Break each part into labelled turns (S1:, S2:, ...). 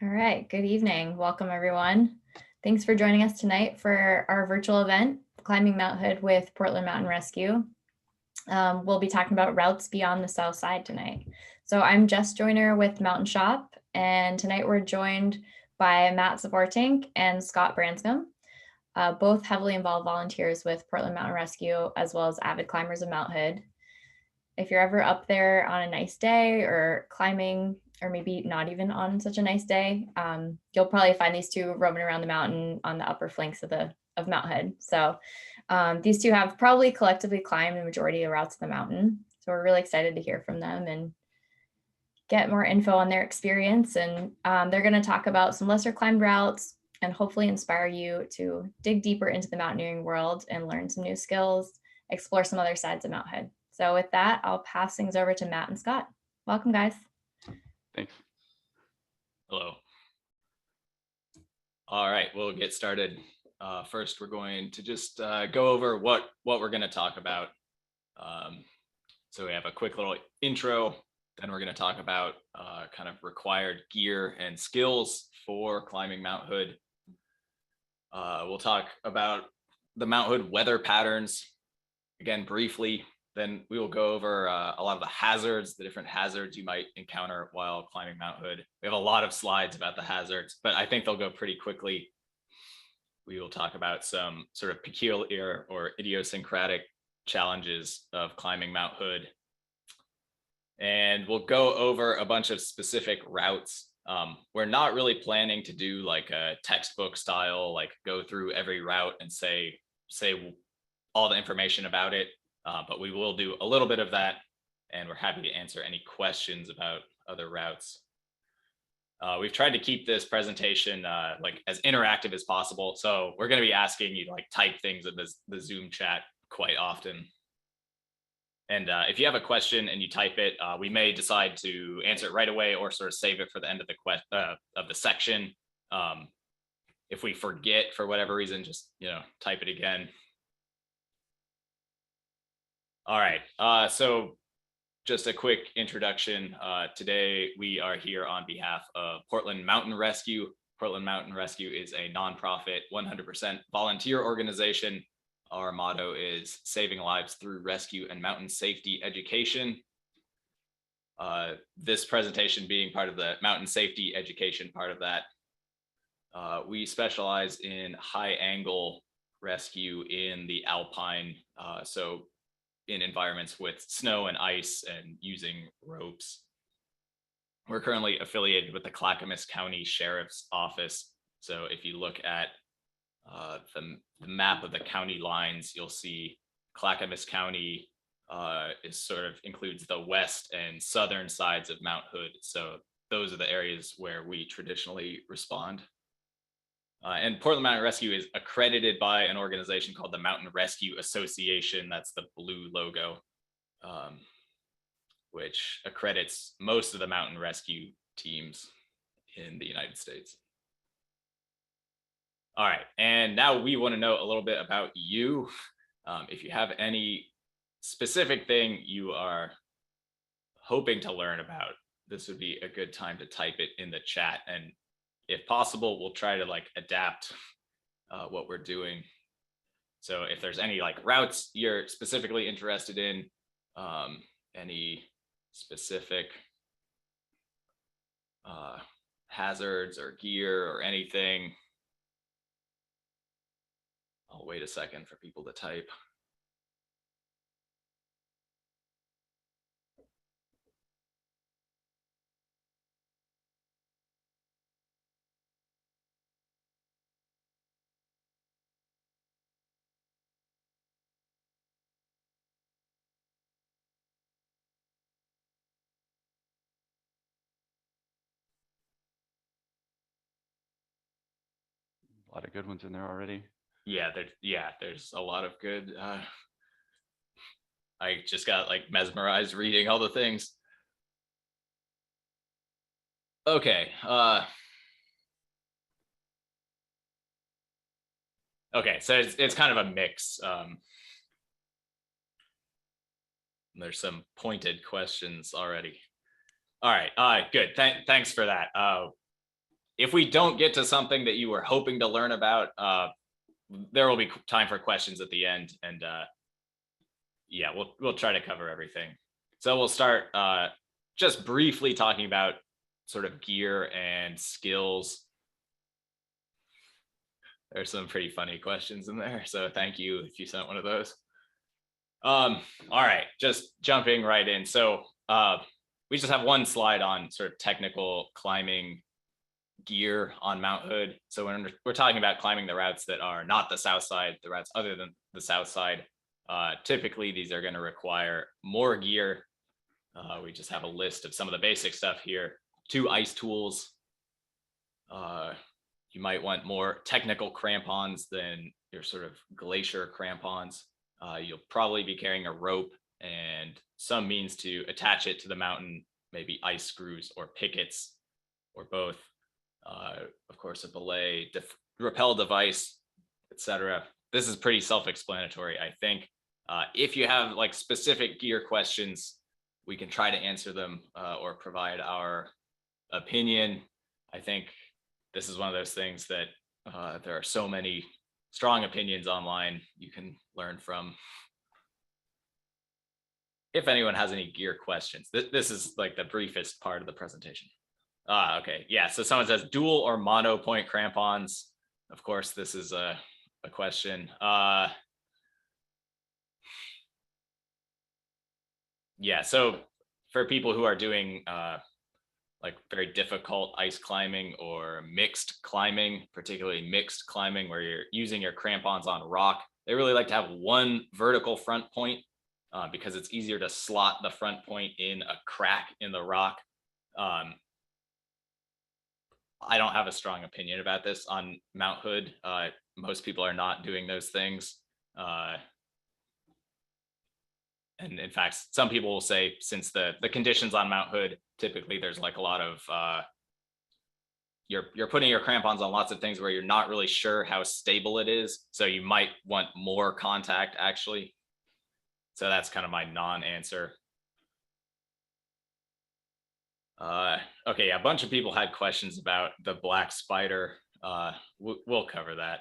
S1: All right, good evening. Welcome everyone. Thanks for joining us tonight for our virtual event, Climbing Mount Hood with Portland Mountain Rescue. We'll be talking about routes beyond the south side tonight. So I'm Jess Joyner with Mountain Shop, and tonight we're joined by Matt Zavortink and Scott Branscombe, both heavily involved volunteers with Portland Mountain Rescue, as well as avid climbers of Mount Hood. If you're ever up there on a nice day or climbing, or maybe not even on such a nice day, you'll probably find these two roaming around the mountain on the upper flanks of Mount Hood. So these two have probably collectively climbed the majority of routes of the mountain. So we're really excited to hear from them and get more info on their experience. And they're going to talk about some lesser climbed routes and hopefully inspire you to dig deeper into the mountaineering world and learn some new skills, explore some other sides of Mount Hood. So with that, I'll pass things over to Matt and Scott. Welcome, guys.
S2: Thanks.
S3: Hello. All right, we'll get started. First, we're going to just go over what we're going to talk about. So we have a quick little intro. Then we're going to talk about kind of required gear and skills for climbing Mount Hood. We'll talk about the Mount Hood weather patterns, again, briefly. Then we will go over a lot of the hazards, the different hazards you might encounter while climbing Mount Hood. We have a lot of slides about the hazards, but I think they'll go pretty quickly. We will talk about some sort of peculiar or idiosyncratic challenges of climbing Mount Hood. And we'll go over a bunch of specific routes. We're not really planning to do like a textbook style, like go through every route and say all the information about it. But we will do a little bit of that, and we're happy to answer any questions about other routes. We've tried to keep this presentation like as interactive as possible. So we're going to be asking you to like type things in the Zoom chat quite often. And if you have a question and you type it, we may decide to answer it right away or sort of save it for the end of the section. If we forget for whatever reason, just type it again. All right, so just a quick introduction. Today we are here on behalf of Portland Mountain Rescue. Portland Mountain Rescue is a nonprofit, 100% volunteer organization. Our motto is saving lives through rescue and mountain safety education. This presentation being part of the mountain safety education part of that. We specialize in high angle rescue in the alpine, so in environments with snow and ice and using ropes. We're currently affiliated with the Clackamas County Sheriff's Office. So if you look at the map of the county lines, you'll see Clackamas County includes the west and southern sides of Mount Hood. So those are the areas where we traditionally respond. And Portland Mountain Rescue is accredited by an organization called the Mountain Rescue Association. That's the blue logo, which accredits most of the mountain rescue teams in the United States. All right, and now we want to know a little bit about you. If you have any specific thing you are hoping to learn about, this would be a good time to type it in the chat. And if possible, we'll try to like adapt what we're doing. So if there's any like routes you're specifically interested in, any specific hazards or gear or anything, I'll wait a second for people to type.
S2: A lot of good ones in there already.
S3: Yeah, there's a lot of good. I just got like mesmerized reading all the things. Okay. Okay, so it's kind of a mix. There's some pointed questions already. All right, good. Thanks for that. if we don't get to something that you were hoping to learn about, there will be time for questions at the end, and yeah, we'll try to cover everything. So we'll start just briefly talking about sort of gear and skills. There's some pretty funny questions in there, so thank you if you sent one of those. All right, just jumping right in. So we just have one slide on sort of technical climbing gear on Mount Hood. So when we're talking about climbing the routes that are not the south side, the routes other than the south side, typically these are going to require more gear. We just have a list of some of the basic stuff here. 2 ice tools. You might want more technical crampons than your sort of glacier crampons. You'll probably be carrying a rope and some means to attach it to the mountain, maybe ice screws or pickets or both. Of course, a belay, rappel device, etc. This is pretty self-explanatory, I think. If you have like specific gear questions, we can try to answer them or provide our opinion. I think this is one of those things that there are so many strong opinions online you can learn from. If anyone has any gear questions, this is like the briefest part of the presentation. Okay, yeah, so someone says dual or mono point crampons. Of course, this is a question. Yeah, so for people who are doing like very difficult ice climbing or mixed climbing, particularly mixed climbing where you're using your crampons on rock, they really like to have one vertical front point because it's easier to slot the front point in a crack in the rock. I don't have a strong opinion about this on Mount Hood. Most people are not doing those things. And in fact, some people will say, since the conditions on Mount Hood, typically there's like a lot of, you're putting your crampons on lots of things where you're not really sure how stable it is. So you might want more contact actually. So that's kind of my non-answer. Okay, yeah, a bunch of people had questions about the black spider. We'll cover that.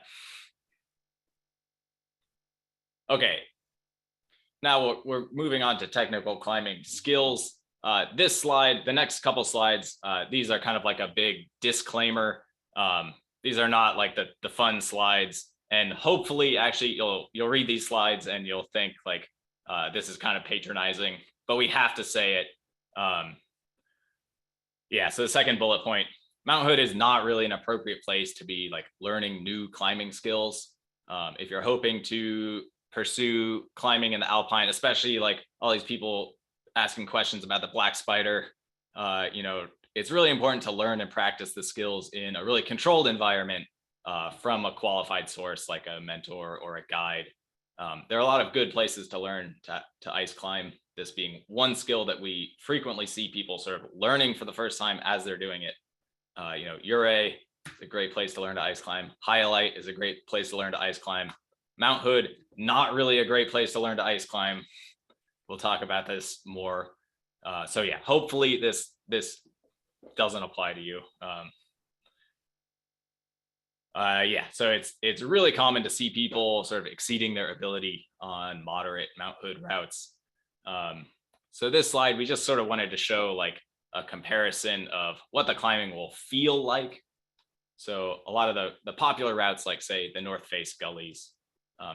S3: Okay. Now we're moving on to technical climbing skills. This slide, the next couple slides, these are kind of like a big disclaimer. These are not like the fun slides, and hopefully actually you'll read these slides and you'll think like this is kind of patronizing, but we have to say it. Yeah, so the second bullet point, Mount Hood is not really an appropriate place to be like learning new climbing skills. If you're hoping to pursue climbing in the Alpine, especially like all these people asking questions about the black spider, you know, it's really important to learn and practice the skills in a really controlled environment from a qualified source like a mentor or a guide. There are a lot of good places to learn to ice climb, this being one skill that we frequently see people sort of learning for the first time as they're doing it. You know, Ouray is a great place to learn to ice climb. Hyalite is a great place to learn to ice climb. Mount Hood, not really a great place to learn to ice climb. We'll talk about this more. So yeah, hopefully this doesn't apply to you. Yeah, so it's really common to see people sort of exceeding their ability on moderate Mount Hood routes. So this slide, we just sort of wanted to show like a comparison of what the climbing will feel like. So a lot of the popular routes, like say the North Face gullies,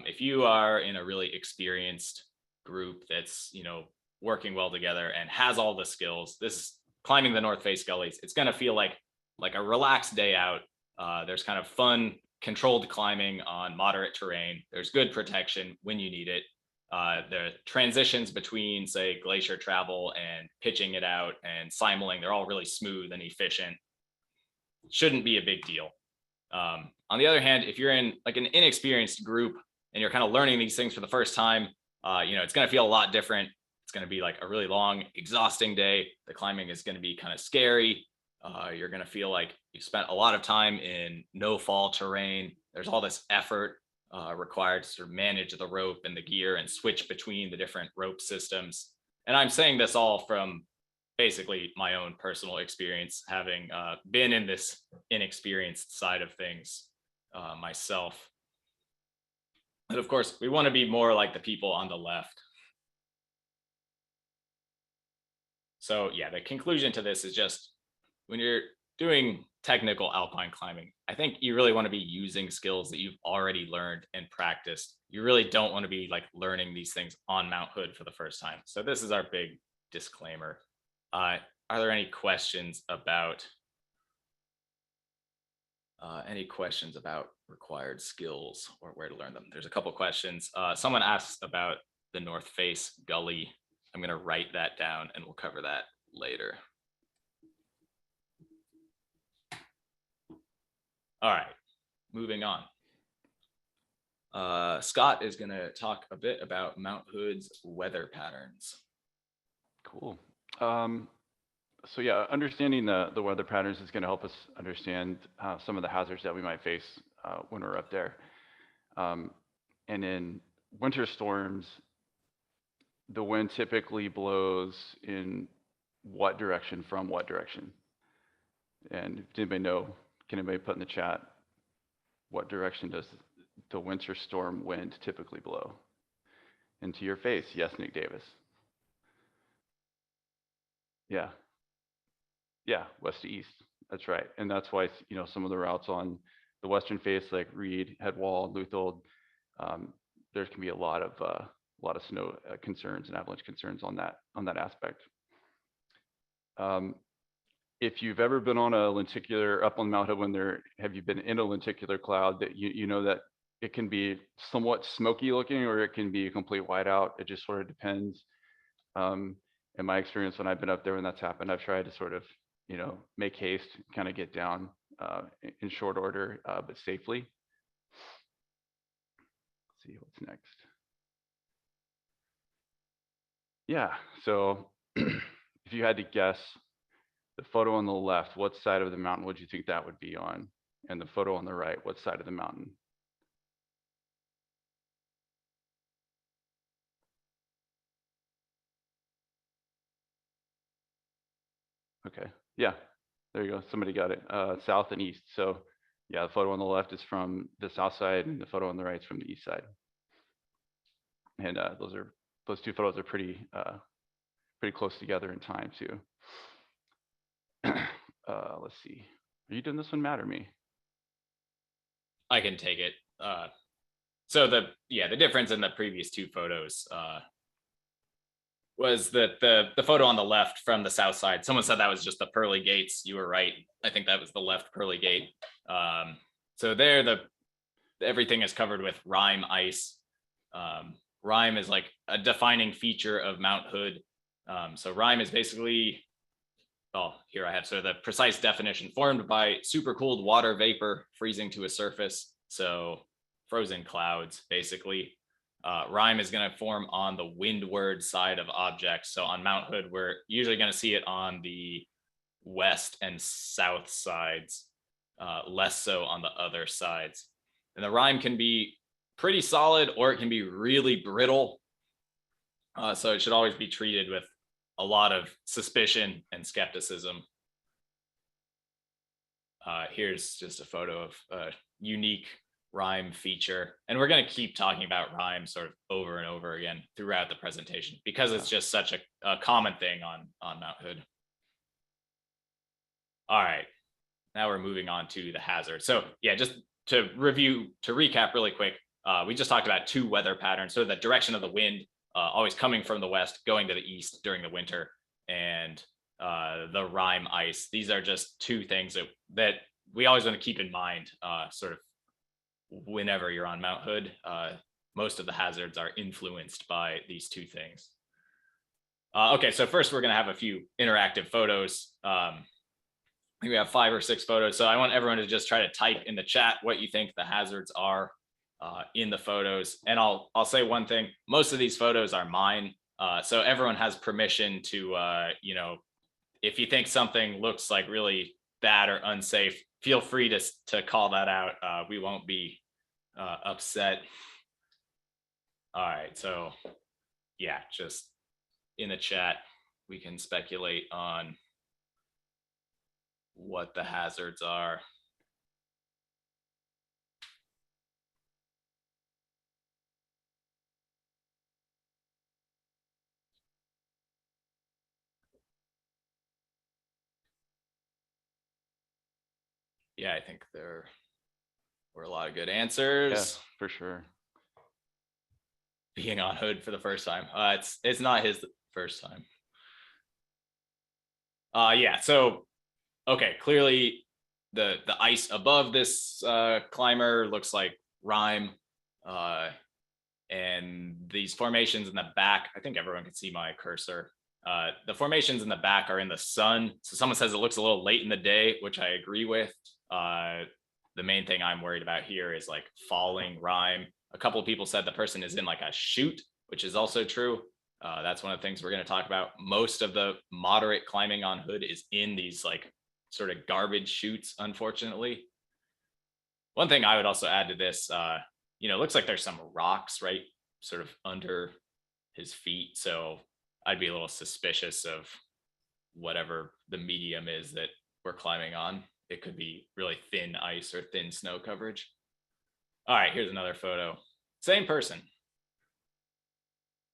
S3: if you are in a really experienced group that's, you know, working well together and has all the skills, this climbing the North Face gullies, it's going to feel like a relaxed day out. There's kind of fun, controlled climbing on moderate terrain. There's good protection when you need it. The transitions between, say, glacier travel and pitching it out and simuling, they're all really smooth and efficient. Shouldn't be a big deal. On the other hand, if you're in like an inexperienced group and you're kind of learning these things for the first time, you know, it's going to feel a lot different. It's going to be like a really long, exhausting day. The climbing is going to be kind of scary. You're going to feel like you spent a lot of time in no fall terrain. There's all this effort required to sort of manage the rope and the gear and switch between the different rope systems. And I'm saying this all from basically my own personal experience, having been in this inexperienced side of things myself. And of course, we want to be more like the people on the left. So yeah, the conclusion to this is just when you're doing technical alpine climbing, I think you really want to be using skills that you've already learned and practiced. You really don't want to be like learning these things on Mount Hood for the first time. So this is our big disclaimer. Are there any questions about required skills or where to learn them? There's a couple questions. Someone asked about the North Face gully. I'm going to write that down and we'll cover that later. All right, moving on. Scott is going to talk a bit about Mount Hood's weather patterns.
S2: Cool. So yeah, understanding the weather patterns is going to help us understand some of the hazards that we might face when we're up there. And in winter storms, the wind typically blows in what direction from what direction? And if anybody know, can anybody put in the chat, what direction does the winter storm wind typically blow? Into your face, yes, Nick Davis. Yeah. Yeah, west to east. That's right. And that's why, you know, some of the routes on the western face, like Reed, Headwall, Luthold, there can be a lot of snow concerns and avalanche concerns on that aspect. If you've ever been on a lenticular up on Mount Hood, have you been in a lenticular cloud, that you know that it can be somewhat smoky looking or it can be a complete whiteout. It just sort of depends. In my experience, when I've been up there when that's happened, I've tried to sort of, you know, make haste, kind of get down in short order, but safely. Let's see what's next. Yeah, so if you had to guess, the photo on the left, what side of the mountain would you think that would be on? And the photo on the right, what side of the mountain? Okay, yeah, there you go. Somebody got it. South and east. So yeah, the photo on the left is from the south side and the photo on the right is from the east side. And those two photos are pretty close together in time too. Let's see. Are you doing this one, Matt, or me?
S3: I can take it. So the difference in the previous two photos was that the photo on the left from the south side, someone said that was just the pearly gates. You were right. I think that was the left pearly gate. So there, everything is covered with RHYPE ice. RHYPE is like a defining feature of Mount Hood. So RHYPE is basically, well, here I have, so the precise definition: formed by supercooled water vapor freezing to a surface. So frozen clouds, basically. RHYPE is going to form on the windward side of objects. So on Mount Hood, we're usually going to see it on the west and south sides, less so on the other sides. And the RHYPE can be pretty solid or it can be really brittle. So it should always be treated with a lot of suspicion and skepticism. Here's just a photo of a unique RHYPE feature. And we're going to keep talking about RHYPE sort of over and over again throughout the presentation because it's just such a common thing on Mount Hood. All right, now we're moving on to the hazard. So yeah, just to recap really quick, we just talked about two weather patterns. So the direction of the wind, always coming from the west, going to the east during the winter, and the RHYPE ice. These are just two things that we always want to keep in mind, sort of whenever you're on Mount Hood. Most of the hazards are influenced by these two things. Okay, so first we're going to have a few interactive photos. I think we have 5 or 6 photos. So I want everyone to just try to type in the chat what you think the hazards are in the photos. And I'll say one thing: most of these photos are mine. So everyone has permission to, you know, if you think something looks like really bad or unsafe, feel free to call that out. We won't be upset. All right, so yeah, just in the chat, we can speculate on what the hazards are. Yeah, I think there were a lot of good answers.
S2: Yeah, for sure.
S3: Being on hood for the first time. It's not his first time. Yeah, so okay, clearly the ice above this climber looks like RHYPE. And these formations in the back, I think everyone can see my cursor. The formations in the back are in the sun. So someone says it looks a little late in the day, which I agree with. The main thing I'm worried about here is like falling RHYPE. A couple of people said the person is in like a chute, which is also true. That's one of the things we're going to talk about. Most of the moderate climbing on hood is in these like sort of garbage chutes, unfortunately. One thing I would also add to this, it looks like there's some rocks right sort of under his feet. So I'd be a little suspicious of whatever the medium is that we're climbing on. It could be really thin ice or thin snow coverage. All right, here's another photo. Same person.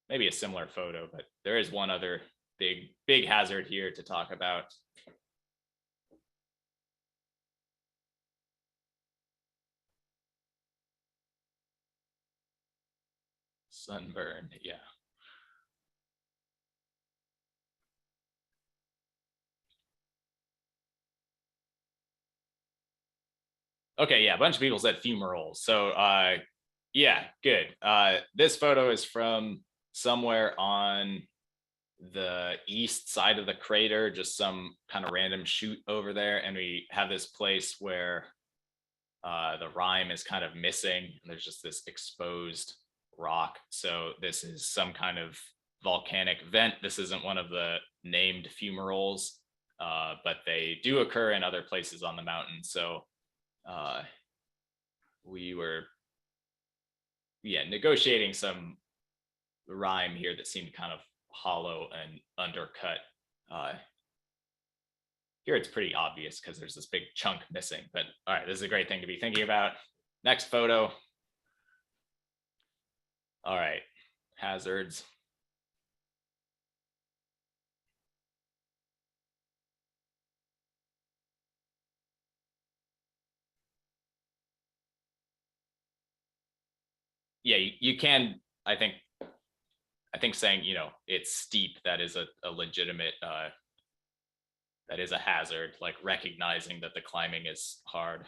S3: Maybe a similar photo, but there is one other big hazard here to talk about. Sunburn, yeah. Okay, yeah, a bunch of people said Fume Rolls. So yeah, good. This photo is from somewhere on the east side of the crater, just some kind of random chute over there. And we have this place where the RHYPE is kind of missing. And there's just this exposed rock. So this is some kind of volcanic vent. This isn't one of the named fumaroles, but they do occur in other places on the mountain. So we were, negotiating some RHYPE here that seemed kind of hollow and undercut. Here it's pretty obvious because there's this big chunk missing, but all right, this is a great thing to be thinking about. Next photo. All right, hazards. Yeah, you can, I think saying, it's steep, that is a legitimate, that is a hazard, like recognizing that the climbing is hard.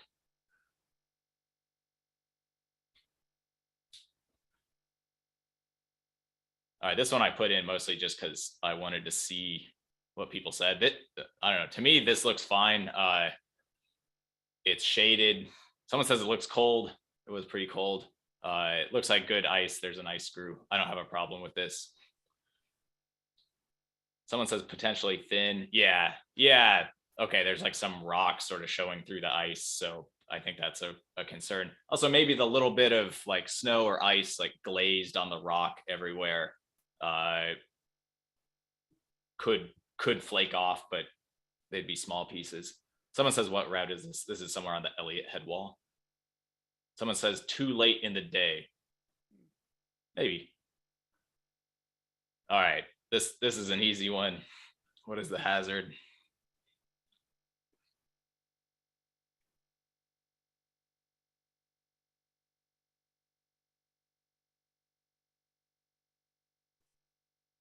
S3: All right, this one I put in mostly just because I wanted to see what people said. I don't know, to me, this looks fine. It's shaded. Someone says it looks cold. It was pretty cold. It looks like good ice. There's an ice screw. I don't have a problem with this. Someone says potentially thin. Yeah. Okay, there's like some rocks sort of showing through the ice. So I think that's a concern. Also, maybe the little bit of like snow or ice like glazed on the rock everywhere could flake off, but they'd be small pieces. Someone says, what route is this? This is somewhere on the Elliott head wall. Someone says too late in the day. Maybe. All right, this is an easy one. What is the hazard?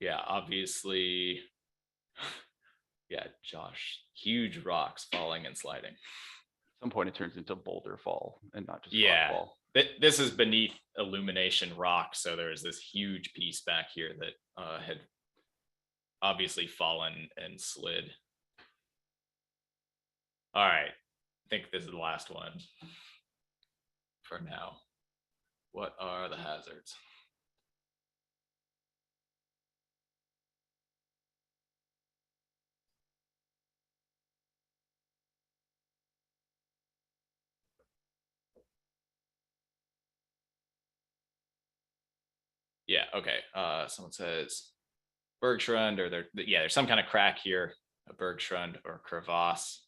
S3: Yeah, obviously. Yeah, Josh, huge rocks falling and sliding.
S2: At some point it turns into boulder fall and not just
S3: rock
S2: fall.
S3: This is beneath illumination rock, so there's this huge piece back here that had obviously fallen and slid. All right, I think this is the last one for now. What are the hazards? Yeah, okay. Someone says bergschrund, or there's some kind of crack here, a bergschrund or crevasse.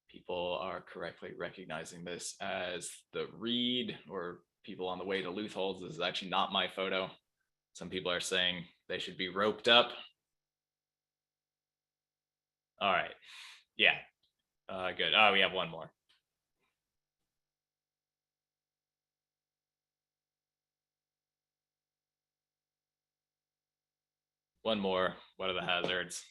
S3: People are correctly recognizing this as the reed, or people on the way to Lutholds. This is actually not my photo. Some people are saying they should be roped up. All right. Yeah. Good. Oh, we have one more. One more. What are the hazards?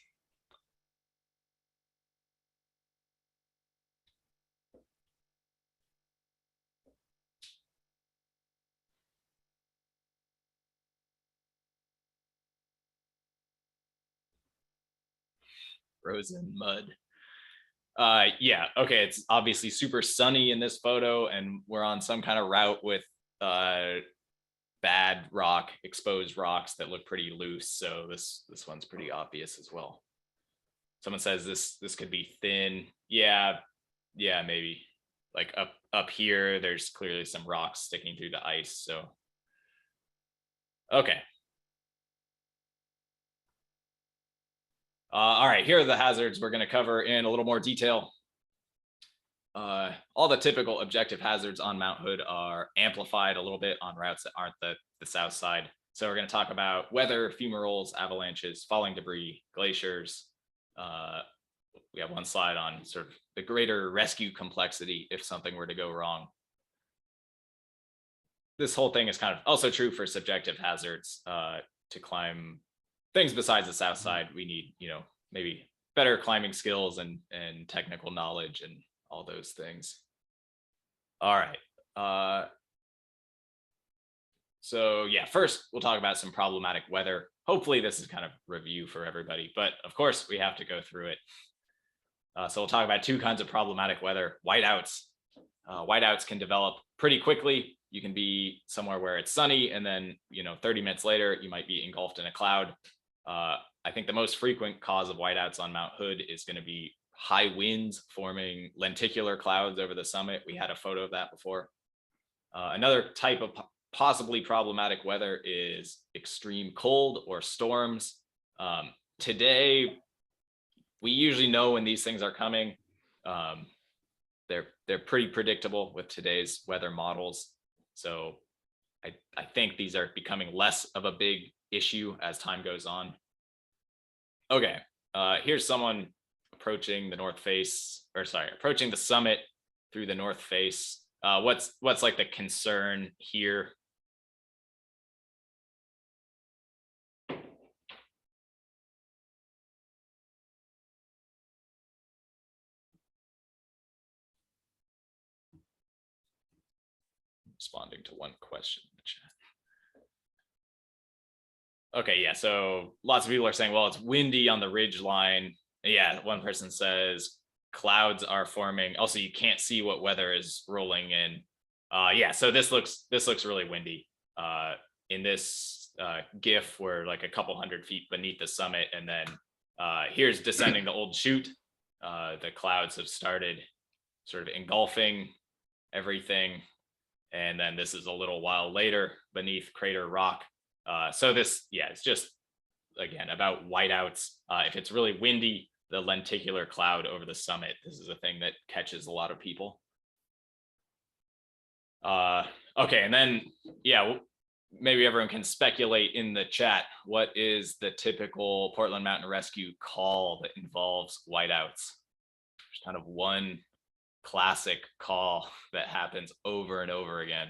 S3: Frozen mud. Yeah, okay, it's obviously super sunny in this photo, and we're on some kind of route with bad rock, exposed rocks that look pretty loose. So this one's pretty obvious as well. Someone says this could be thin. Yeah, maybe. Like up here, there's clearly some rocks sticking through the ice. So okay. All right, here are the hazards we're going to cover in a little more detail. All the typical objective hazards on Mount Hood are amplified a little bit on routes that aren't the south side. So we're going to talk about weather, Fume Rolls, avalanches, falling debris, glaciers. We have one slide on sort of the greater rescue complexity if something were to go wrong. This whole thing is kind of also true for subjective hazards. To climb things besides the south side, we need, maybe better climbing skills and technical knowledge and all those things. All right. So yeah, first we'll talk about some problematic weather. Hopefully this is kind of review for everybody, but of course we have to go through it. So we'll talk about two kinds of problematic weather. Whiteouts. Whiteouts can develop pretty quickly. You can be somewhere where it's sunny, and then 30 minutes later you might be engulfed in a cloud. I think the most frequent cause of whiteouts on Mount Hood is going to be high winds forming lenticular clouds over the summit. We had a photo of that before. Another type of possibly problematic weather is extreme cold or storms. Today, we usually know when these things are coming. They're pretty predictable with today's weather models. So I think these are becoming less of a big issue as time goes on. Okay, here's someone approaching the north face, approaching the summit through the north face. What's like the concern here? Responding to one question in the chat. Okay, yeah, so lots of people are saying, well, it's windy on the ridge line. Yeah, one person says clouds are forming. Also, you can't see what weather is rolling in. Yeah, so this looks really windy. In this GIF, we're like a couple hundred feet beneath the summit, and then here's descending the old chute. The clouds have started sort of engulfing everything. And then this is a little while later beneath Crater Rock. So this, yeah, it's just, again, about whiteouts. If it's really windy, the lenticular cloud over the summit, this is a thing that catches a lot of people. Okay, and then, yeah, maybe everyone can speculate in the chat. What is the typical Portland Mountain Rescue call that involves whiteouts? There's kind of one classic call that happens over and over again.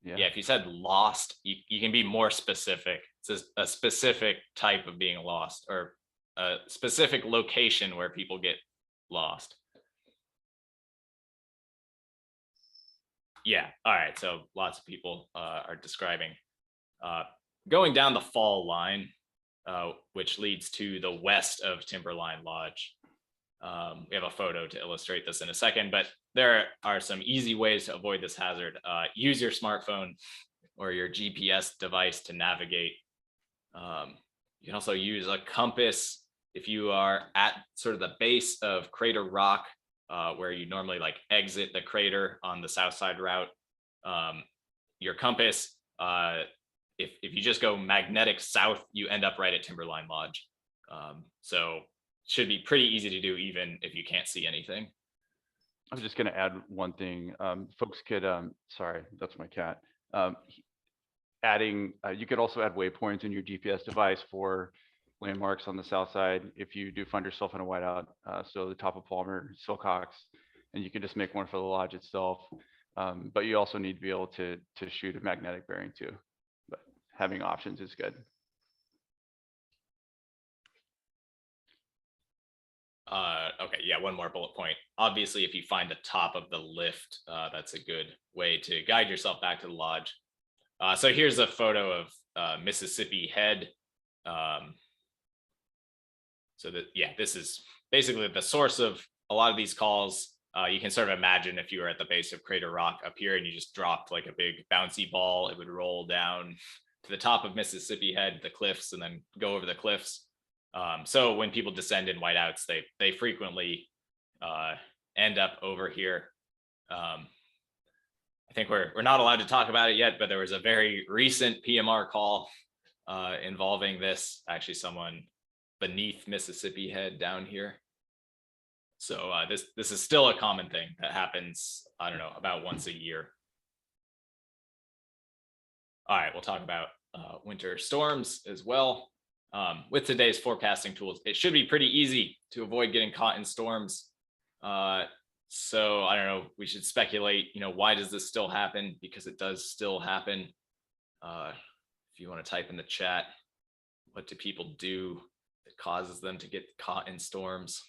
S3: Yeah, if you said lost, you can be more specific. It's a specific type of being lost, or a specific location where people get lost. Yeah, all right, so lots of people are describing going down the fall line, which leads to the west of Timberline Lodge. We have a photo to illustrate this in a second, but there are some easy ways to avoid this hazard. Use your smartphone or your GPS device to navigate. You can also use a compass if you are at sort of the base of Crater Rock. where you normally like exit the crater on the south side route. Your compass, if you just go magnetic south, you end up right at Timberline Lodge. So should be pretty easy to do even if you can't see anything.
S2: I'm just going to add one thing. Folks could, sorry, that's my cat. You could also add waypoints in your GPS device for landmarks on the south side if you do find yourself in a whiteout. So the top of Palmer, Silcox, and you can just make one for the lodge itself. But you also need to be able to shoot a magnetic bearing too. But having options is good.
S3: Okay, yeah, one more bullet point. Obviously, if you find the top of the lift, that's a good way to guide yourself back to the lodge. So here's a photo of Mississippi Head. So that, yeah, this is basically the source of a lot of these calls. You can sort of imagine if you were at the base of Crater Rock up here and you just dropped like a big bouncy ball, it would roll down to the top of Mississippi Head, the cliffs, and then go over the cliffs. So when people descend in whiteouts, they frequently end up over here. I think we're not allowed to talk about it yet, but there was a very recent PMR call involving this. Actually, someone beneath Mississippi Head down here. So this is still a common thing that happens, I don't know, about once a year. All right, we'll talk about winter storms as well. With today's forecasting tools, it should be pretty easy to avoid getting caught in storms. So I don't know, we should speculate, why does this still happen? Because it does still happen. If you want to type in the chat, what do people do that causes them to get caught in storms?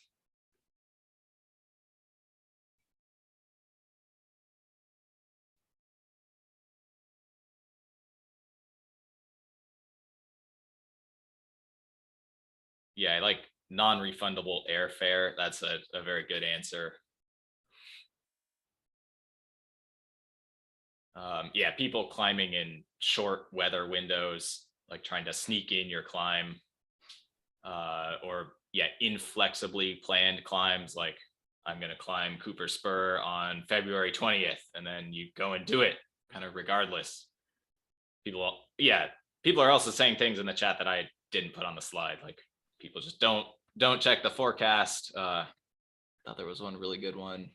S3: Yeah, I like non-refundable airfare. That's a very good answer. Yeah, people climbing in short weather windows, like trying to sneak in your climb, or yeah, inflexibly planned climbs, like I'm going to climb Cooper Spur on February 20th, and then you go and do it kind of regardless. People are also saying things in the chat that I didn't put on the slide, like people just don't check the forecast. Thought there was one really good one.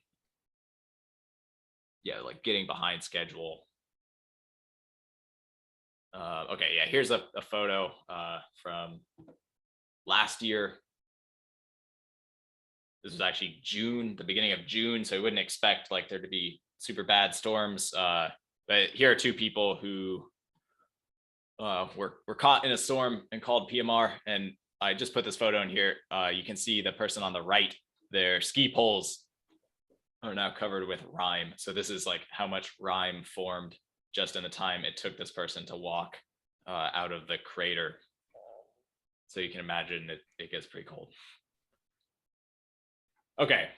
S3: Yeah, like getting behind schedule. Okay, yeah, here's a photo from last year. This was actually June, the beginning of June, so we wouldn't expect like there to be super bad storms. But here are two people who were caught in a storm and called PMR. And I just put this photo in here. You can see the person on the right, their ski poles are now covered with rime. So this is like how much rime formed just in the time it took this person to walk out of the crater. So you can imagine it gets pretty cold. Okay.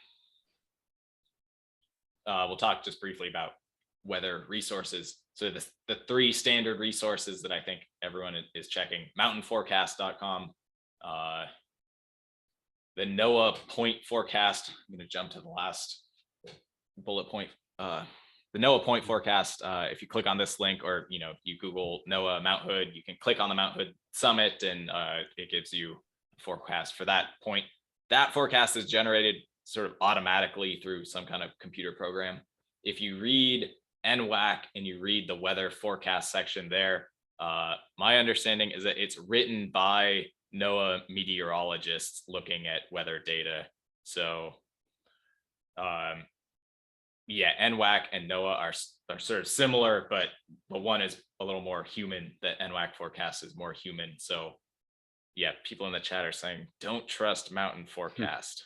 S3: We'll talk just briefly about weather resources. So the three standard resources that I think everyone is checking: mountainforecast.com, the NOAA point forecast. I'm going to jump to the last bullet point. The NOAA point forecast, if you click on this link, or you Google NOAA Mount Hood, you can click on the Mount Hood summit and it gives you a forecast for that point. That forecast is generated sort of automatically through some kind of computer program. If you read NWAC and you read the weather forecast section there, my understanding is that it's written by NOAA meteorologists looking at weather data. So yeah, NWAC and NOAA are sort of similar, but one is a little more human. The NWAC forecast is more human. So yeah, people in the chat are saying, don't trust mountain forecast.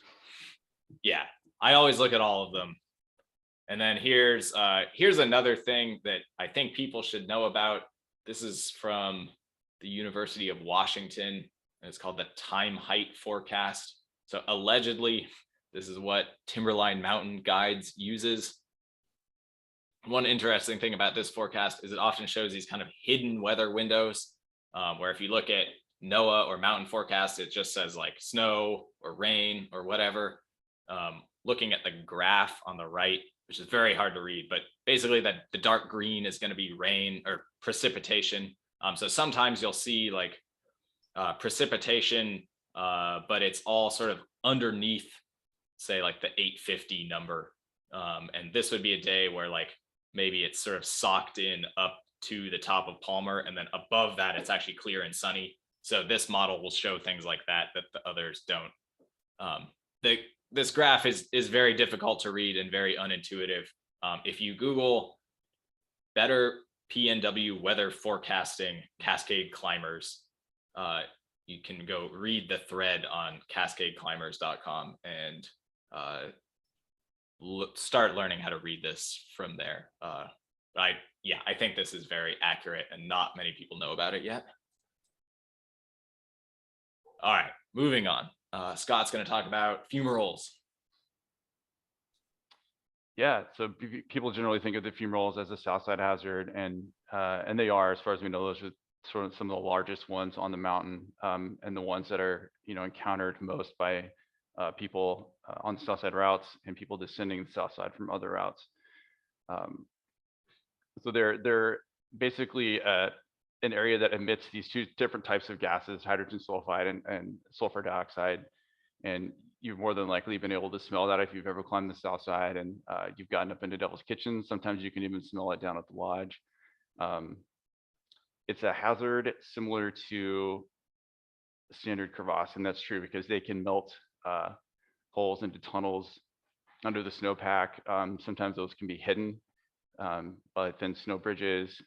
S3: Yeah, I always look at all of them. And then here's another thing that I think people should know about. This is from the University of Washington, and it's called the time height forecast. So allegedly, this is what Timberline Mountain Guides uses. One interesting thing about this forecast is it often shows these kind of hidden weather windows, where if you look at NOAA or mountain forecast, it just says like snow or rain or whatever. looking at the graph on the right, which is very hard to read, but basically that the dark green is going to be rain or precipitation. So sometimes you'll see like precipitation, but it's all sort of underneath, say like the 850 number. And this would be a day where like maybe it's sort of socked in up to the top of Palmer, and then above that it's actually clear and sunny. So this model will show things like that the others don't. This graph is very difficult to read and very unintuitive. If you Google better PNW weather forecasting Cascade climbers, you can go read the thread on cascadeclimbers.com and start learning how to read this from there. I think this is very accurate and not many people know about it yet. All right, moving on. Scott's going to talk about Fume Rolls.
S2: Yeah, so people generally think of the Fume Rolls as a Southside hazard, and they are, as far as we know. Those are sort of some of the largest ones on the mountain, and the ones that are encountered most by people on Southside routes and people descending the Southside from other routes. So they're basically an area that emits these two different types of gases, hydrogen sulfide and sulfur dioxide. And you've more than likely been able to smell that if you've ever climbed the South Side and you've gotten up into Devil's Kitchen. Sometimes you can even smell it down at the lodge. It's a hazard similar to standard crevasse, and that's true because they can melt holes into tunnels under the snowpack. Sometimes those can be hidden by thin snow bridges.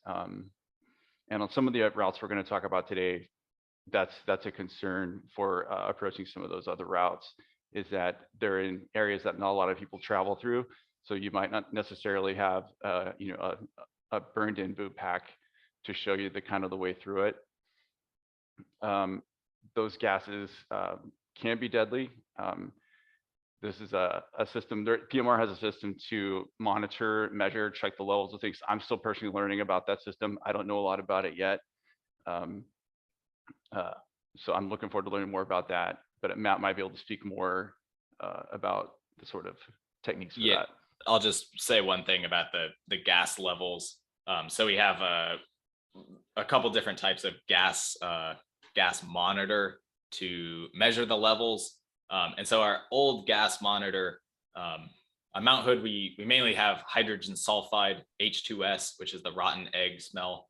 S2: And on some of the routes we're going to talk about today, that's a concern for approaching some of those other routes, is that they're in areas that not a lot of people travel through. So you might not necessarily have a burned in boot pack to show you the kind of the way through it. Those gases can be deadly. This is a system, PMR has a system to monitor, measure, check the levels of things. I'm still personally learning about that system. I don't know a lot about it yet. So I'm looking forward to learning more about that, but Matt might be able to speak more about the sort of techniques for that.
S3: I'll just say one thing about the gas levels. So we have a couple different types of gas monitor to measure the levels. And so our old gas monitor, on Mount Hood, we mainly have hydrogen sulfide, H2S, which is the rotten egg smell.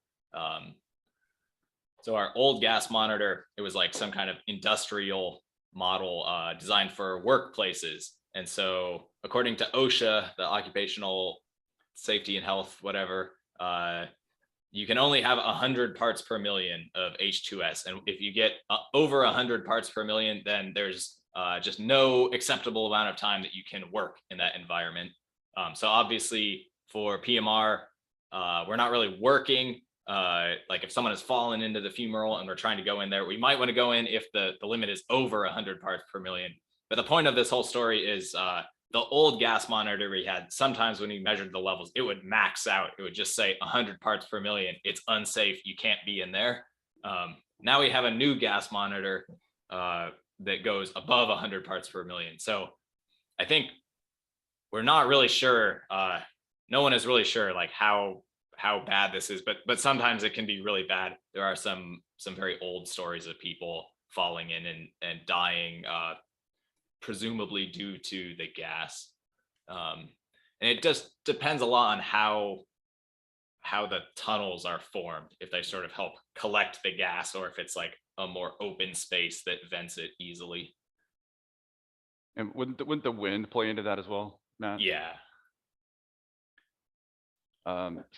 S3: So our old gas monitor, it was like some kind of industrial model designed for workplaces. And so according to OSHA, the Occupational Safety and Health, whatever, you can only have 100 parts per million of H2S. And if you get over 100 parts per million, then there's just no acceptable amount of time that you can work in that environment. So obviously for PMR, we're not really working. Like if someone has fallen into the Fume Roll and we're trying to go in there, we might want to go in if the limit is over 100 parts per million. But the point of this whole story is the old gas monitor we had, sometimes when we measured the levels, it would max out. It would just say 100 parts per million. It's unsafe. You can't be in there. Now we have a new gas monitor that goes above 100 parts per million. So I think we're not really sure. No one is really sure like how bad this is, but sometimes it can be really bad. There are some very old stories of people falling in and dying, presumably due to the gas. And it just depends a lot on how the tunnels are formed, if they sort of help collect the gas or if it's like a more open space that vents it easily.
S2: And wouldn't the wind play into that as well, Matt?
S3: Yeah.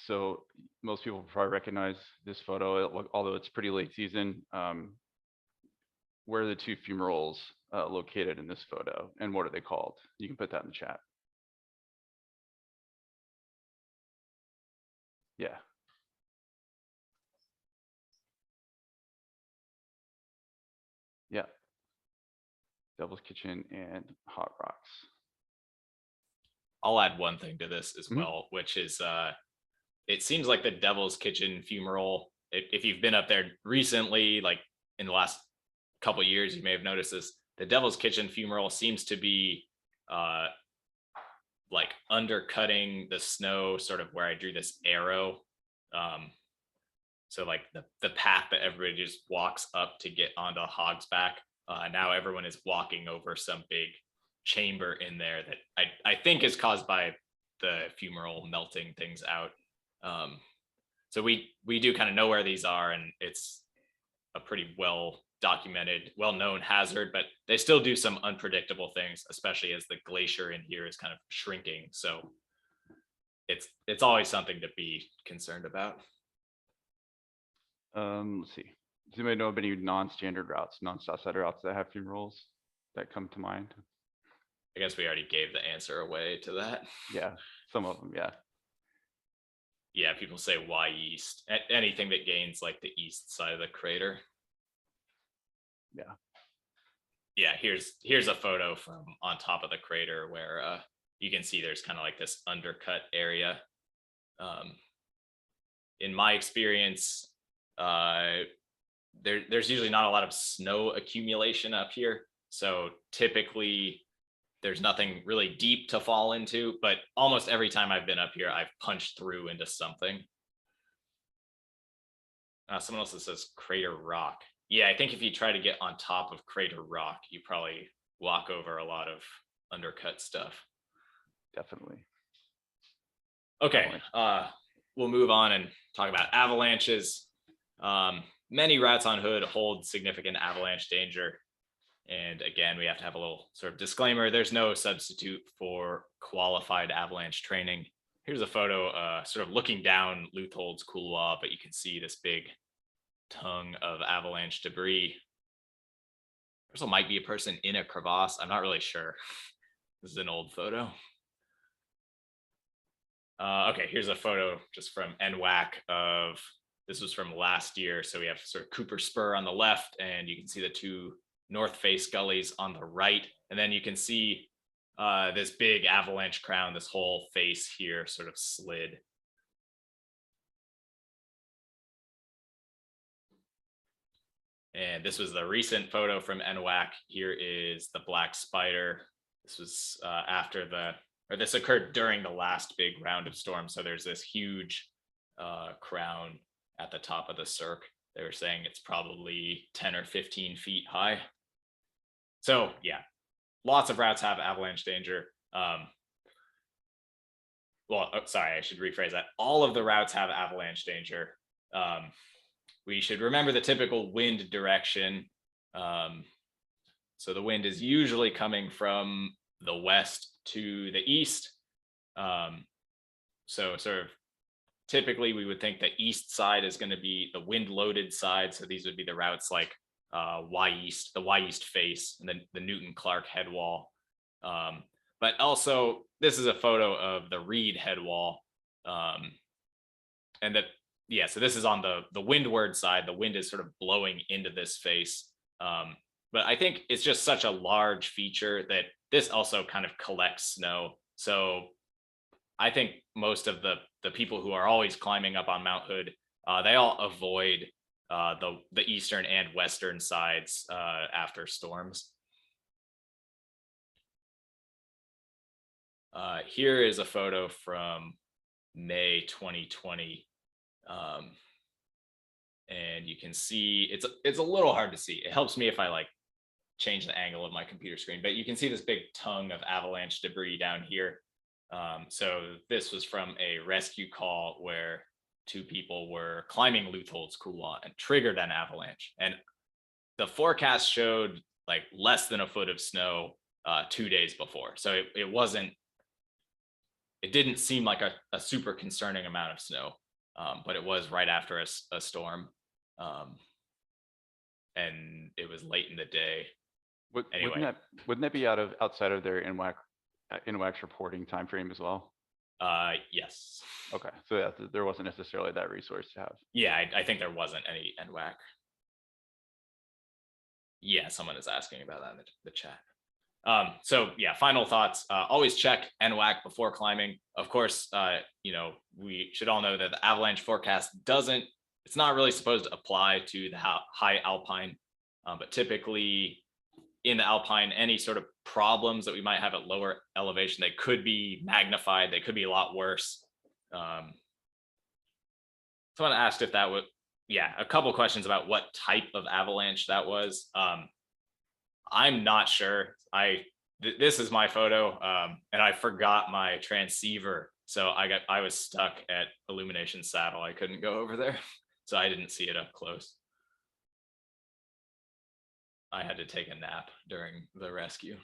S2: So most people probably recognize this photo, although it's pretty late season. Where are the two Fume Rolls located in this photo, and what are they called? You can put that in the chat. Yeah. Yeah. Devil's Kitchen and Hot Rocks.
S3: I'll add one thing to this as well, which is it seems like the Devil's Kitchen Fume Roll, if you've been up there recently, like in the last couple of years, you may have noticed this. The Devil's Kitchen Fume Roll seems to be like undercutting the snow sort of where I drew this arrow. So like the path that everybody just walks up to get onto Hog's Back. Now everyone is walking over some big chamber in there that I think is caused by the Fume Roll melting things out. So we do kind of know where these are, and it's a pretty well documented, well-known hazard, but they still do some unpredictable things, especially as the glacier in here is kind of shrinking. So it's always something to be concerned about.
S2: Let's see. Does anybody know of any non-standard routes, non-south-side routes that have fume rolls that come to mind?
S3: I guess we already gave the answer away to that.
S2: Yeah, some of them, yeah.
S3: Yeah, people say why east? Anything that gains like the east side of the crater.
S2: Yeah.
S3: Yeah, here's a photo from on top of the crater where you can see there's kind of like this undercut area. In my experience, there's usually not a lot of snow accumulation up here. So typically there's nothing really deep to fall into, but almost every time I've been up here, I've punched through into something. Someone else that says Crater Rock. Yeah, I think if you try to get on top of Crater Rock, you probably walk over a lot of undercut stuff.
S2: Definitely.
S3: Okay, we'll move on and talk about avalanches. Many routes on Hood hold significant avalanche danger. And again, we have to have a little sort of disclaimer. There's no substitute for qualified avalanche training. Here's a photo sort of looking down Leuthold's couloir, but you can see this big tongue of avalanche debris. There also might be a person in a crevasse. I'm not really sure. This is an old photo. Okay, here's a photo just from NWAC of, this was from last year. So we have sort of Cooper Spur on the left, and you can see the two north face gullies on the right. And then you can see this big avalanche crown, this whole face here sort of slid. And this was the recent photo from NWAC. Here is the Black Spider. This was this occurred during the last big round of storms. So there's this huge crown at the top of the cirque. They were saying it's probably 10 or 15 feet high. So yeah, lots of routes have avalanche danger. Sorry, I should rephrase that. All of the routes have avalanche danger. We should remember the typical wind direction. So the wind is usually coming from the west to the east. So sort of typically we would think the east side is going to be the wind loaded side. So these would be the routes like Y East, the Y East face, and then the Newton Clark head wall. But also this is a photo of the Reed head wall. And that, yeah, so this is on the windward side. The wind is sort of blowing into this face. But I think it's just such a large feature that this also kind of collects snow. So I think most of the people who are always climbing up on Mount Hood, they all avoid the eastern and western sides after storms. Here is a photo from May 2020. And you can see it's a little hard to see. It helps me if I like change the angle of my computer screen, but you can see this big tongue of avalanche debris down here. So this was from a rescue call where two people were climbing Leuthold's couloir and triggered an avalanche. And the forecast showed like less than a foot of snow 2 days before. So it didn't seem like a super concerning amount of snow, but it was right after a storm. And it was late in the day. Anyway.
S2: Wouldn't that be outside of their NWAC's reporting time frame as well?
S3: Yes.
S2: Okay, so yeah, there wasn't necessarily that resource to have.
S3: Yeah, I think there wasn't any NWAC. Yeah, someone is asking about that in the chat. So yeah, final thoughts. Always check NWAC before climbing. Of course, we should all know that the avalanche forecast it's not really supposed to apply to the high alpine, but typically in the Alpine, any sort of problems that we might have at lower elevation, they could be magnified. They could be a lot worse. Someone asked if that would, a couple questions about what type of avalanche that was. I'm not sure. This is my photo, and I forgot my transceiver, so I was stuck at Illumination Saddle. I couldn't go over there, so I didn't see it up close. I had to take a nap during the rescue.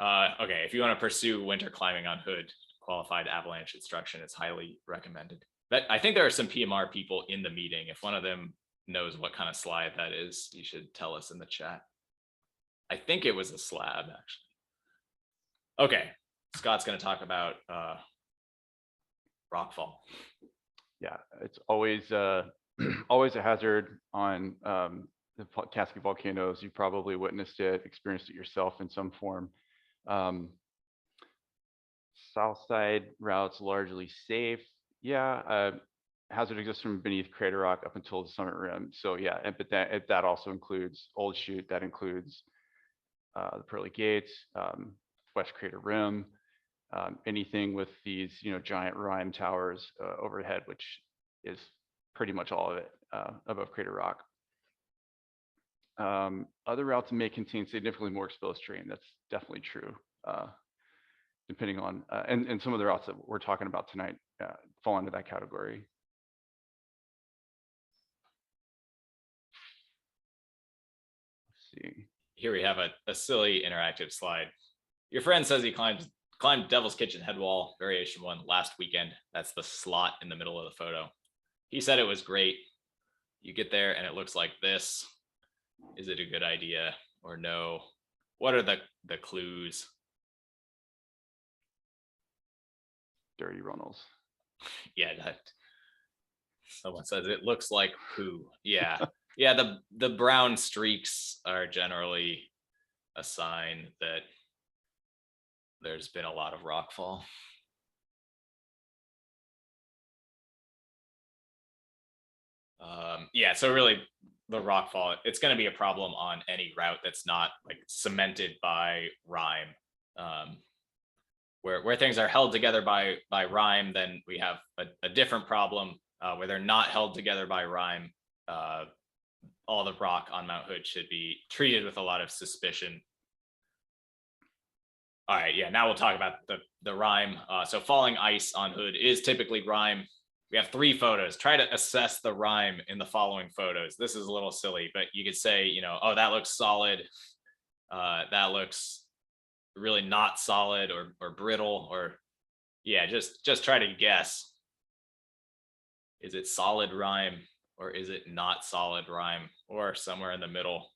S3: Okay, if you want to pursue winter climbing on Hood, qualified avalanche instruction is highly recommended. But I think there are some PMR people in the meeting. If one of them knows what kind of slide that is, you should tell us in the chat. I think it was a slab, actually. Okay, Scott's going to talk about Rockfall.
S2: Yeah, it's always always a hazard on the Cascade volcanoes. You probably witnessed it, experienced it yourself in some form. South side routes largely safe. Yeah, hazard exists from beneath crater rock up until the summit rim. So yeah, but that also includes Old Chute. That includes the Pearly Gates, West Crater Rim, anything with these giant RHYPE towers overhead, which is pretty much all of it above crater rock. Other routes may contain significantly more exposed terrain. That's definitely true. Depending on, and some of the routes that we're talking about tonight fall into that category. Let's see.
S3: Here we have a silly interactive slide. Your friend says he climbed Devil's Kitchen head wall, variation 1, last weekend. That's the slot in the middle of the photo. He said it was great. You get there and it looks like this. Is it a good idea or no? What are the clues?
S2: Dirty runnels.
S3: Yeah, that someone says it looks like poo. Yeah. Yeah, the brown streaks are generally a sign that there's been a lot of rockfall. Yeah, so really the rockfall, it's going to be a problem on any route that's not like cemented by RHYPE. Where things are held together by RHYPE, then we have a different problem. Where they're not held together by RHYPE, all the rock on Mount Hood should be treated with a lot of suspicion. All right, yeah, now we'll talk about the RHYPE. So falling ice on Hood is typically RHYPE. We have 3 photos. Try to assess the RHYPE in the following photos. This is a little silly, but you could say, oh, that looks solid. That looks really not solid or brittle, or yeah, just try to guess. Is it solid RHYPE or is it not solid RHYPE, or somewhere in the middle?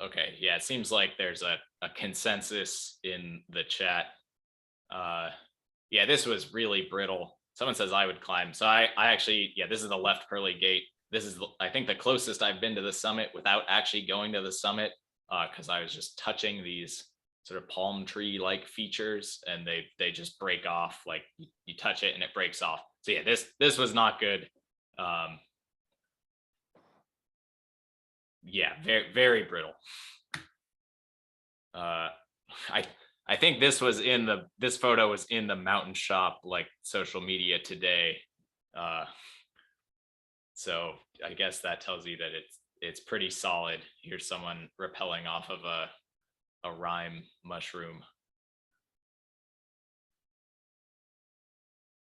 S3: Okay, yeah, it seems like there's a consensus in the chat. Yeah, this was really brittle. Someone says I would climb. So I actually, yeah, this is the left Pearly Gate. This is, I think, the closest I've been to the summit without actually going to the summit, because I was just touching these sort of palm tree-like features, and they just break off. Like you touch it and it breaks off. So yeah, this was not good. Yeah, very, very brittle. I think this photo was in the Mountain Shop like social media today. So I guess that tells you that it's pretty solid. Here's someone rappelling off of a RHYPE mushroom.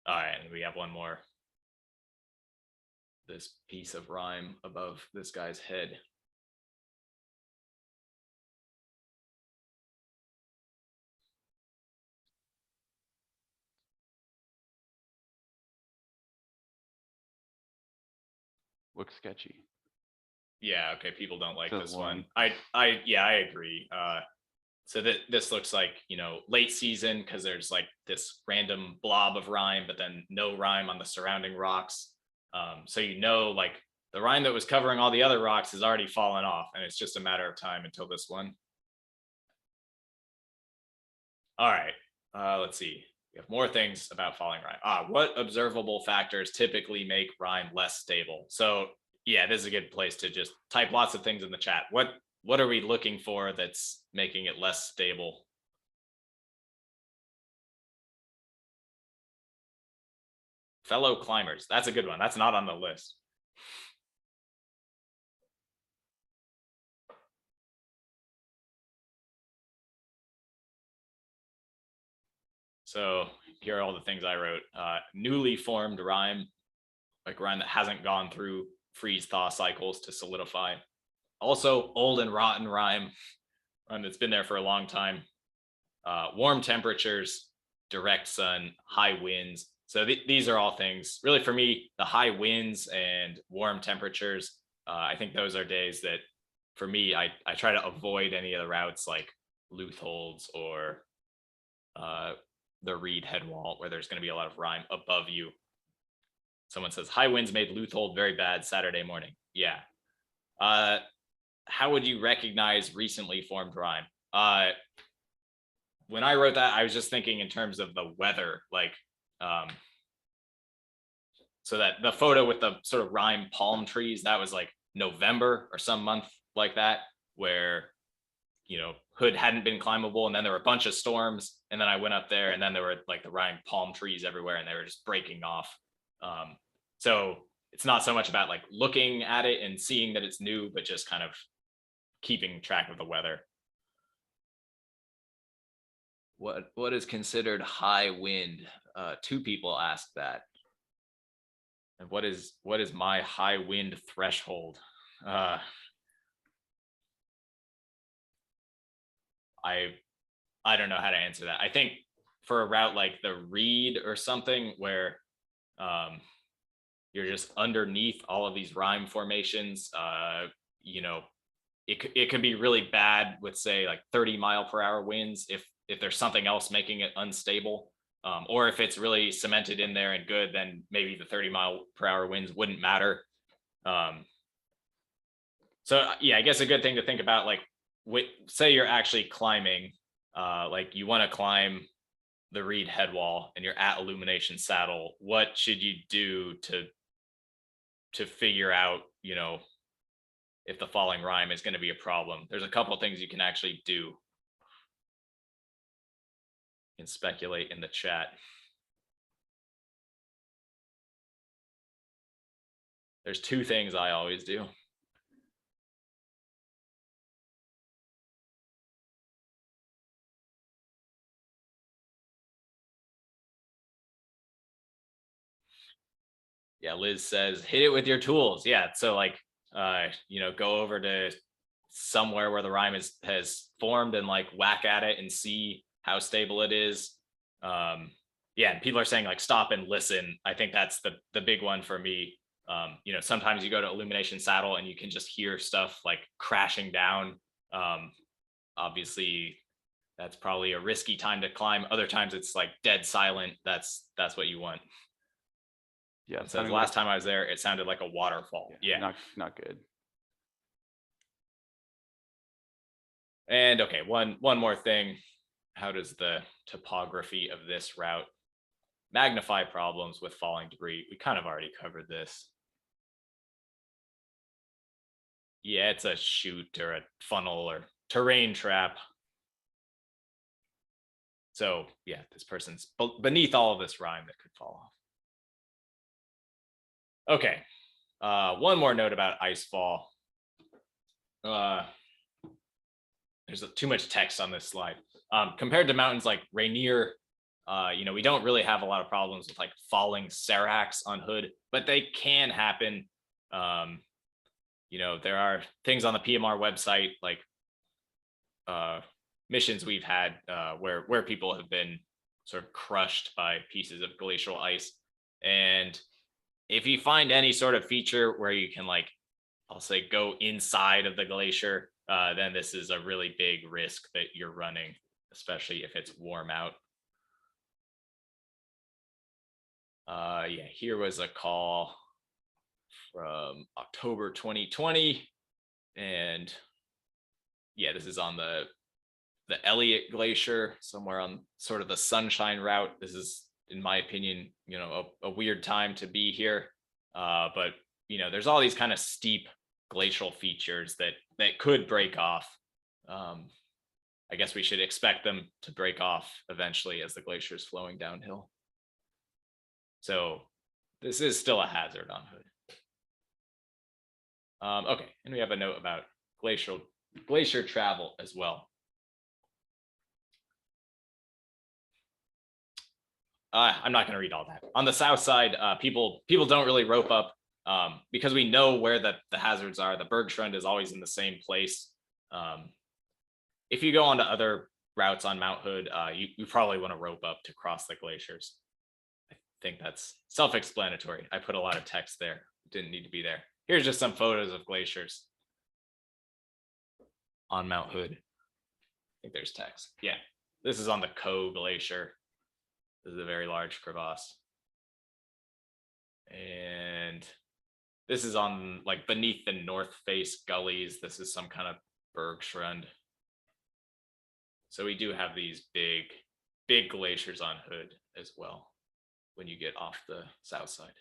S3: All right, and we have one more. This piece of RHYPE above this guy's head.
S2: Looks sketchy.
S3: Yeah, okay, people don't like this one. I agree. So this looks like, late season, because there's like this random blob of RHYPE, but then no RHYPE on the surrounding rocks. So like the rime that was covering all the other rocks has already fallen off, and it's just a matter of time until this one. All right, let's see. We have more things about falling rime. What observable factors typically make rime less stable? So yeah, this is a good place to just type lots of things in the chat. What are we looking for that's making it less stable? Fellow climbers. That's a good one. That's not on the list. So here are all the things I wrote. Newly formed rime, like rime that hasn't gone through freeze thaw cycles to solidify. Also old and rotten rime that's been there for a long time. Warm temperatures, direct sun, high winds. So these are all things, really for me, the high winds and warm temperatures. I think those are days that for me, I try to avoid any of the routes like Lutholds or the Reed head wall where there's going to be a lot of rime above you. Someone says high winds made Luthold very bad Saturday morning. Yeah. How would you recognize recently formed rime? When I wrote that, I was just thinking in terms of the weather, like, so that the photo with the sort of rime palm trees, that was like November or some month like that, where, you know, Hood hadn't been climbable, and then there were a bunch of storms, and then I went up there, and then there were like the rime palm trees everywhere, and they were just breaking off. So it's not so much about like looking at it and seeing that it's new, but just kind of keeping track of the weather. What is considered high wind? Two people asked that. And what is my high wind threshold? I don't know how to answer that. I think for a route like the Reed or something where you're just underneath all of these rime formations, you know, it could be really bad with, say, like 30-mile-per-hour winds if there's something else making it unstable, or if it's really cemented in there and good, then maybe the 30-mile-per-hour winds wouldn't matter. So yeah, I guess a good thing to think about, like, say you're actually climbing, like you want to climb the Reed head wall and you're at Illumination Saddle. What should you do to figure out, you know, if the falling rime is going to be a problem? There's a couple of things you can actually do. You can speculate in the chat. There's two things I always do. Yeah, Liz says, hit it with your tools. Yeah, so like, you know, go over to somewhere where the rime has formed and like whack at it and see how stable it is. Yeah, and people are saying like stop and listen. I think that's the big one for me. You know, sometimes you go to Illumination Saddle and you can just hear stuff like crashing down. Obviously, that's probably a risky time to climb. Other times it's like dead silent. That's what you want. Yeah, so the last time I was there, it sounded like a waterfall. Yeah.
S2: Not good.
S3: And okay, one more thing. How does the topography of this route magnify problems with falling debris? We kind of already covered this. Yeah, it's a chute or a funnel or terrain trap. So yeah, this person's beneath all of this rime that could fall off. Okay, one more note about icefall. There's too much text on this slide. Compared to mountains like Rainier, you know, we don't really have a lot of problems with like falling seracs on Hood, but they can happen. You know, there are things on the PMR website, like missions we've had where people have been sort of crushed by pieces of glacial ice. And if you find any sort of feature where you can, like, I'll say, go inside of the glacier, then this is a really big risk that you're running, especially if it's warm out. Yeah, here was a call from October 2020. And yeah, this is on the Elliott Glacier, somewhere on sort of the Sunshine Route. This is, in my opinion, a weird time to be here. But there's all these kind of steep glacial features that could break off. I guess we should expect them to break off eventually as the glacier is flowing downhill. So this is still a hazard on Hood. Okay, and we have a note about glacier travel as well. I'm not going to read all that. On the south side, people don't really rope up because we know where the hazards are. The Bergschrund is always in the same place. If you go onto other routes on Mount Hood, you probably want to rope up to cross the glaciers. I think that's self-explanatory. I put a lot of text there. Didn't need to be there. Here's just some photos of glaciers on Mount Hood. I think there's text. Yeah, this is on the Coe Glacier. This is a very large crevasse. And this is on like beneath the North Face gullies. This is some kind of Bergschrund. So we do have these big glaciers on Hood as well when you get off the south side.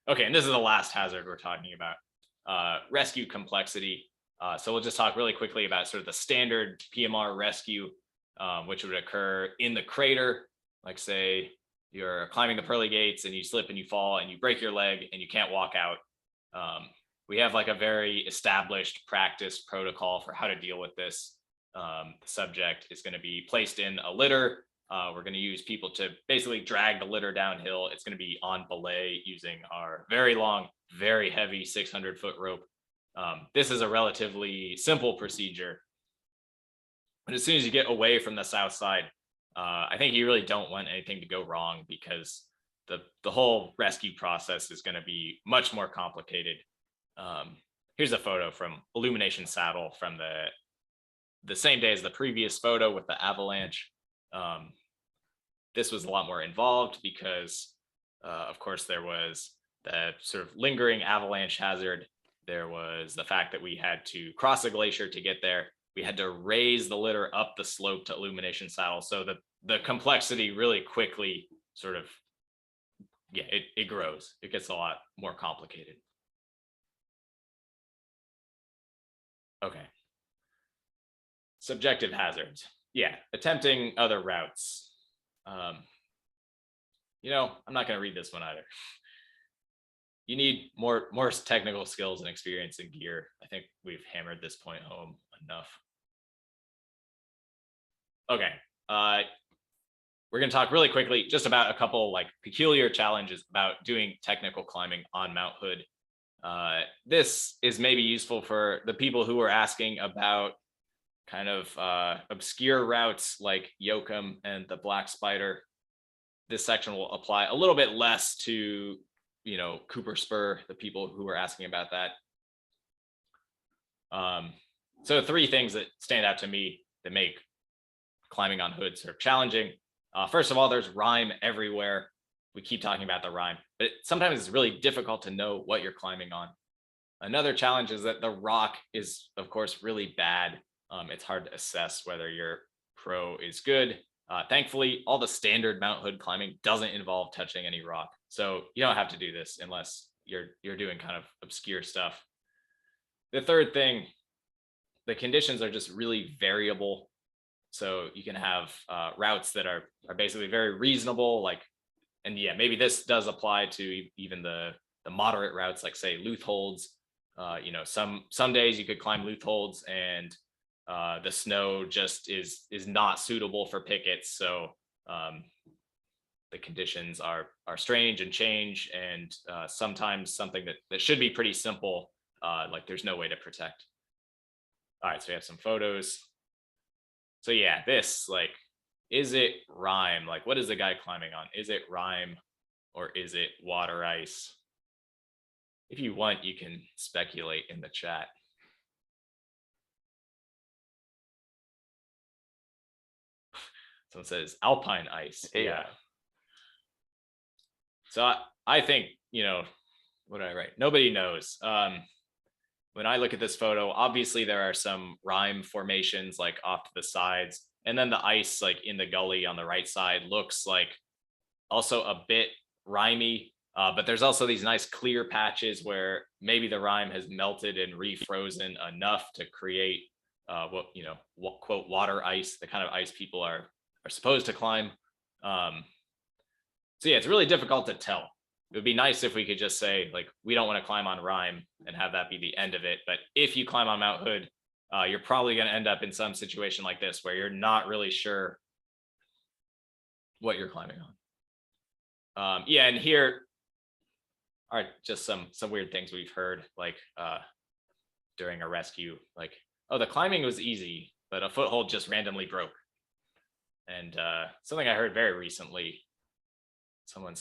S3: Okay, and this is the last hazard we're talking about, rescue complexity. So we'll just talk really quickly about sort of the standard PMR rescue, which would occur in the crater. Like say you're climbing the pearly gates and you slip and you fall and you break your leg and you can't walk out. We have like a very established practice protocol for how to deal with this. The subject is going to be placed in a litter. We're going to use people to basically drag the litter downhill. It's going to be on belay using our very long, very heavy 600-foot rope. This is a relatively simple procedure. But as soon as you get away from the south side, I think you really don't want anything to go wrong because the whole rescue process is going to be much more complicated. Here's a photo from Illumination Saddle from the same day as the previous photo with the Avalanche. This was a lot more involved because, of course, there was the sort of lingering avalanche hazard. There was the fact that we had to cross a glacier to get there. We had to raise the litter up the slope to Illumination Saddle. So the complexity really quickly sort of, yeah, it grows. It gets a lot more complicated. Okay. Subjective hazards. Yeah, attempting other routes. I'm not going to read this one either. You need more technical skills and experience in gear. I think we've hammered this point home enough. Okay, we're going to talk really quickly just about a couple like peculiar challenges about doing technical climbing on Mount Hood. This is maybe useful for the people who are asking about kind of obscure routes like Yoakum and the Black Spider. This section will apply a little bit less to, Cooper Spur, the people who are asking about that. So 3 things that stand out to me that make climbing on Hood sort of challenging. First of all, there's rime everywhere. We keep talking about the rime, but sometimes it's really difficult to know what you're climbing on. Another challenge is that the rock is, of course, really bad. It's hard to assess whether your pro is good. Thankfully, all the standard Mount Hood climbing doesn't involve touching any rock. So you don't have to do this unless you're doing kind of obscure stuff. The third thing, the conditions are just really variable. So you can have routes that are basically very reasonable, and yeah, maybe this does apply to even the moderate routes, like say Lutholds. Some days you could climb Lutholds and the snow just is not suitable for pickets. So the conditions are strange and change, and sometimes something that should be pretty simple, like there's no way to protect. All right, so we have some photos. So yeah, this, is it rime? What is the guy climbing on? Is it rime or is it water ice? If you want, you can speculate in the chat. Someone says alpine ice. Yeah. So I think, what did I write? Nobody knows. When I look at this photo, obviously there are some RHYPE formations like off to the sides, and then the ice like in the gully on the right side looks like also a bit RHYPE. But there's also these nice clear patches where maybe the RHYPE has melted and refrozen enough to create what quote water ice, the kind of ice people are supposed to climb. So yeah, it's really difficult to tell. It would be nice if we could just say like we don't want to climb on RHYPE and have that be the end of it. But if you climb on Mount Hood, you're probably going to end up in some situation like this where you're not really sure what you're climbing on. Yeah, and here are just some weird things we've heard, like during a rescue, like, oh, the climbing was easy, but a foothold just randomly broke. And something I heard very recently, someone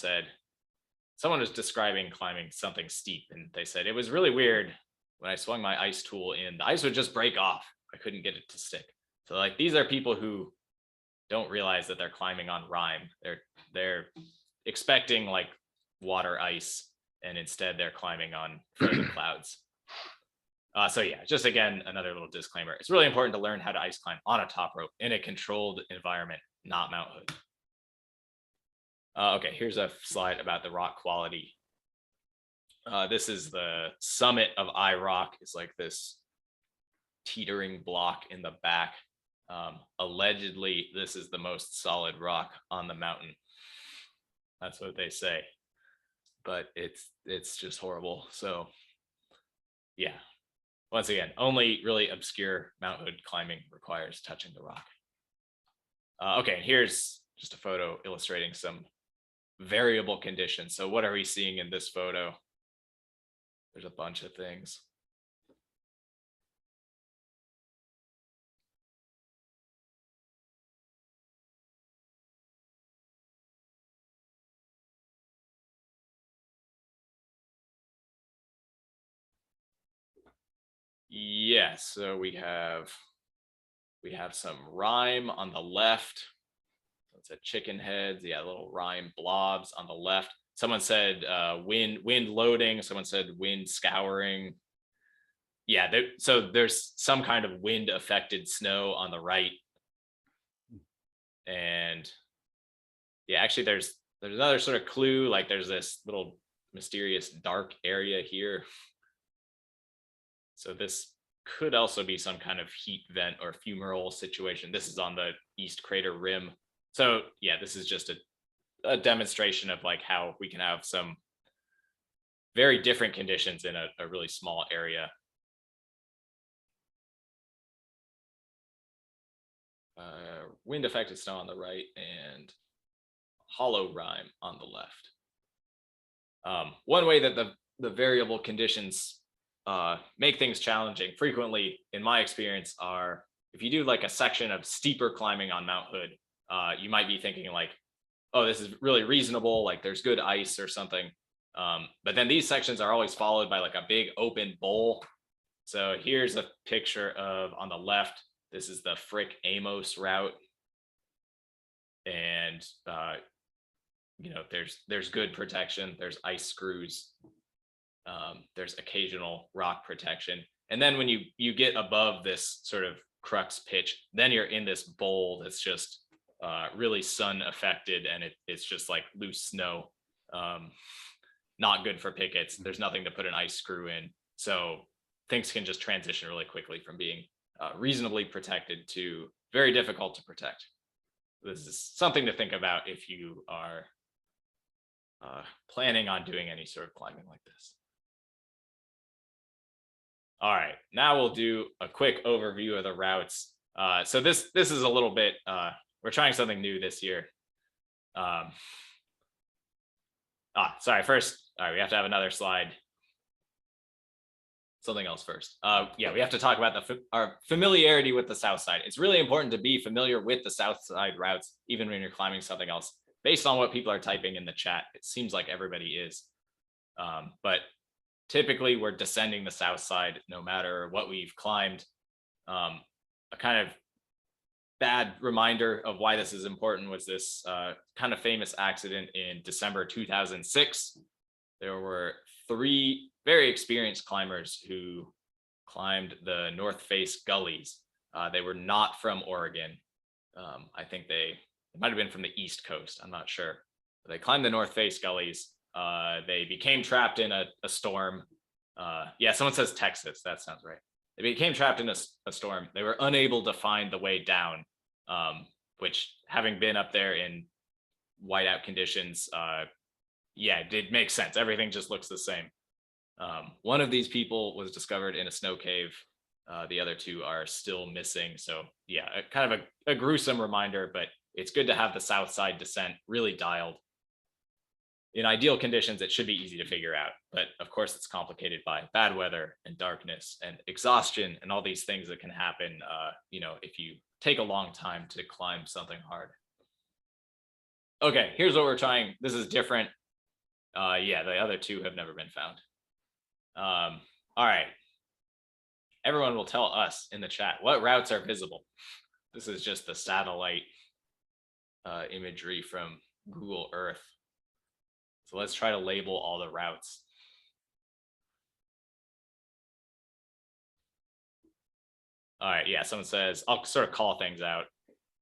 S3: was describing climbing something steep, and they said it was really weird when I swung my ice tool in, the ice would just break off. I couldn't get it to stick. So like these are people who don't realize that they're climbing on RHYPE. They're expecting like water ice, and instead they're climbing on frozen clouds. So yeah, just again, another little disclaimer. It's really important to learn how to ice climb on a top rope in a controlled environment, not Mount Hood. Okay, here's a slide about the rock quality. This is the summit of iRock. It's like this teetering block in the back. Allegedly, this is the most solid rock on the mountain. That's what they say, but it's just horrible. So yeah, once again, only really obscure Mount Hood climbing requires touching the rock. Okay, and here's just a photo illustrating some variable conditions. So what are we seeing in this photo? There's a bunch of things. Yes, so we have some RHYPE on the left. It's a chicken heads, yeah, little RHYPE blobs on the left. Someone said wind loading. Someone said wind scouring. Yeah, so there's some kind of wind affected snow on the right. And yeah, actually there's another sort of clue, like there's this little mysterious dark area here. So this could also be some kind of heat vent or Fume Rolls situation. This is on the east crater rim. So yeah, this is just a demonstration of like how we can have some very different conditions in a really small area. Wind affected snow on the right and hollow RHYPE on the left. One way that the variable conditions make things challenging frequently, in my experience, are if you do like a section of steeper climbing on Mount Hood, you might be thinking like, oh, this is really reasonable, like there's good ice or something. But then these sections are always followed by like a big open bowl. So here's a picture of, on the left, this is the Frick Amos route. And there's good protection, there's ice screws, there's occasional rock protection. And then when you get above this sort of crux pitch, then you're in this bowl that's just really sun affected, and it's just like loose snow. Not good for pickets. There's nothing to put an ice screw in. So things can just transition really quickly from being reasonably protected to very difficult to protect. This is something to think about if you are planning on doing any sort of climbing like this. All right, now we'll do a quick overview of the routes. So this is a little bit, we're trying something new this year. Sorry, first, all right, we have to have another slide. Something else first. Yeah, we have to talk about our familiarity with the South Side. It's really important to be familiar with the South Side routes, even when you're climbing something else. Based on what people are typing in the chat, it seems like everybody is. But typically we're descending the South Side no matter what we've climbed. A kind of bad reminder of why this is important was this kind of famous accident in December 2006. There were 3 very experienced climbers who climbed the North Face gullies. They were not from Oregon. I think they might have been from the East Coast. I'm not sure. But they climbed the North Face gullies. They became trapped in a storm. Yeah, someone says Texas. That sounds right. They became trapped in a storm. They were unable to find the way down, which, having been up there in whiteout conditions, yeah, it did make sense. Everything just looks the same. One of these people was discovered in a snow cave. The other 2 are still missing. So yeah, kind of a gruesome reminder, but it's good to have the south side descent really dialed. In ideal conditions, it should be easy to figure out, but of course it's complicated by bad weather and darkness and exhaustion and all these things that can happen, if you take a long time to climb something hard. Okay, here's what we're trying. This is different. Yeah, the other 2 have never been found. All right. Everyone will tell us in the chat what routes are visible. This is just the satellite imagery from Google Earth. So let's try to label all the routes. All right, yeah, someone says, I'll sort of call things out.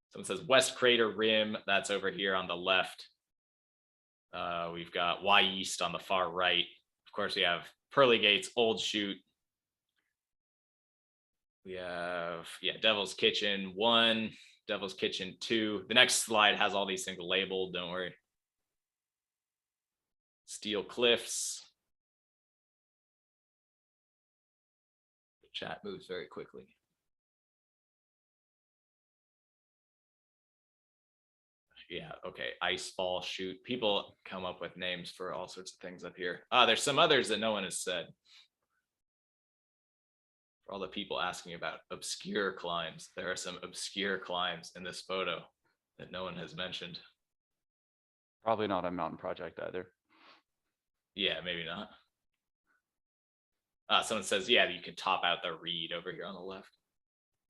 S3: Someone says West Crater Rim, that's over here on the left. We've got Y East on the far right. Of course, we have Pearly Gates, Old Chute. We have, yeah, Devil's Kitchen 1, Devil's Kitchen 2. The next slide has all these things labeled, don't worry. Steel Cliffs. The chat moves very quickly. Yeah, okay, Icefall Chute. People come up with names for all sorts of things up here. There's some others that no one has said. For all the people asking about obscure climbs, there are some obscure climbs in this photo that no one has mentioned.
S2: Probably not a mountain project either.
S3: Yeah, maybe not. Someone says, yeah, you can top out the reed over here on the left.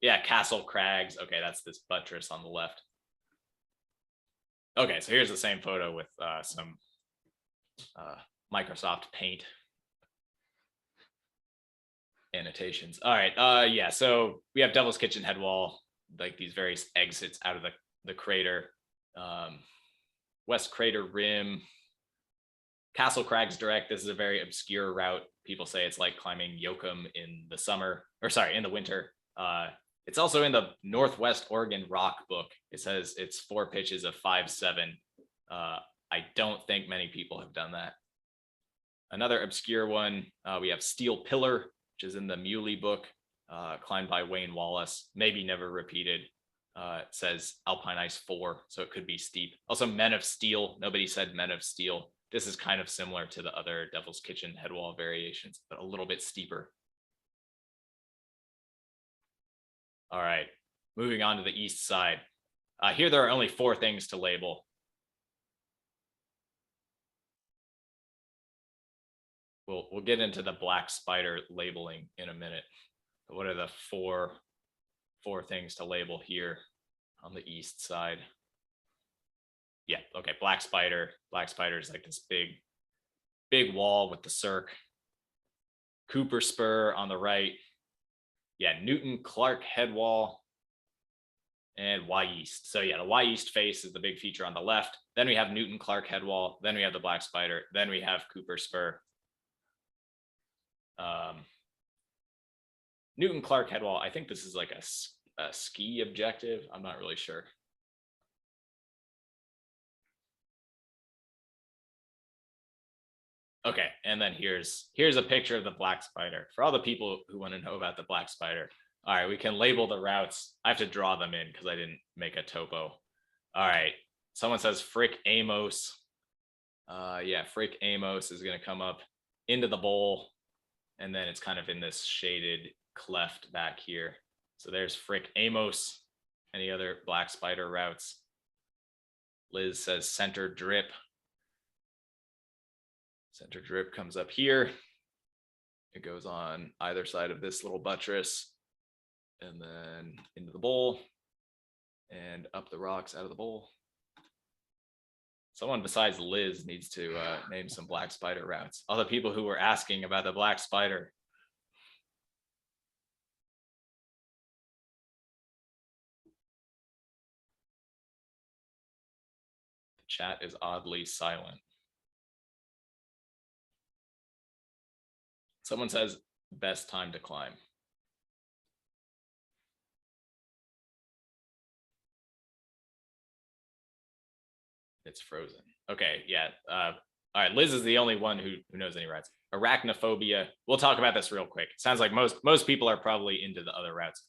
S3: Yeah, Castle Crags. Okay, that's this buttress on the left. Okay, so here's the same photo with some Microsoft Paint annotations. All right, yeah, so we have Devil's Kitchen head wall, like these various exits out of the crater. West Crater Rim, Castle Crags Direct. This is a very obscure route. People say it's like climbing Yoakum in the summer, or sorry, in the winter. It's also in the Northwest Oregon Rock book. It says it's 4 pitches of 5.7. I don't think many people have done that. Another obscure one, we have Steel Pillar, which is in the Muley book, climbed by Wayne Wallace, maybe never repeated. It says Alpine Ice 4, so it could be steep. Also Men of Steel, nobody said Men of Steel. This is kind of similar to the other Devil's Kitchen headwall variations, but a little bit steeper. All right, moving on to the east side. Here there are only 4 things to label. We'll get into the Black Spider labeling in a minute. But what are the four things to label here on the east side? Yeah, okay, Black Spider. Black Spider is like this big wall with the cirque. Cooper Spur on the right. Yeah, Newton Clark head wall and Y East. So yeah, the Y East face is the big feature on the left. Then we have Newton Clark head wall. Then we have the Black Spider. Then we have Cooper Spur. Newton Clark head wall. I think this is like a ski objective. I'm not really sure. Okay, and then here's a picture of the Black Spider. For all the people who want to know about the Black Spider. All right, we can label the routes. I have to draw them in because I didn't make a topo. All right, someone says Frick Amos. Yeah, Frick Amos is going to come up into the bowl, and then it's kind of in this shaded cleft back here. So there's Frick Amos. Any other Black Spider routes? Liz says Center Drip. Center Drip comes up here. It goes on either side of this little buttress and then into the bowl and up the rocks out of the bowl. Someone besides Liz needs to name some Black Spider routes. All the people who were asking about the Black Spider. The chat is oddly silent. Someone says best time to climb. It's frozen. Okay, yeah. All right, Liz is the only one who knows any routes. Arachnophobia. We'll talk about this real quick. Sounds like most people are probably into the other routes.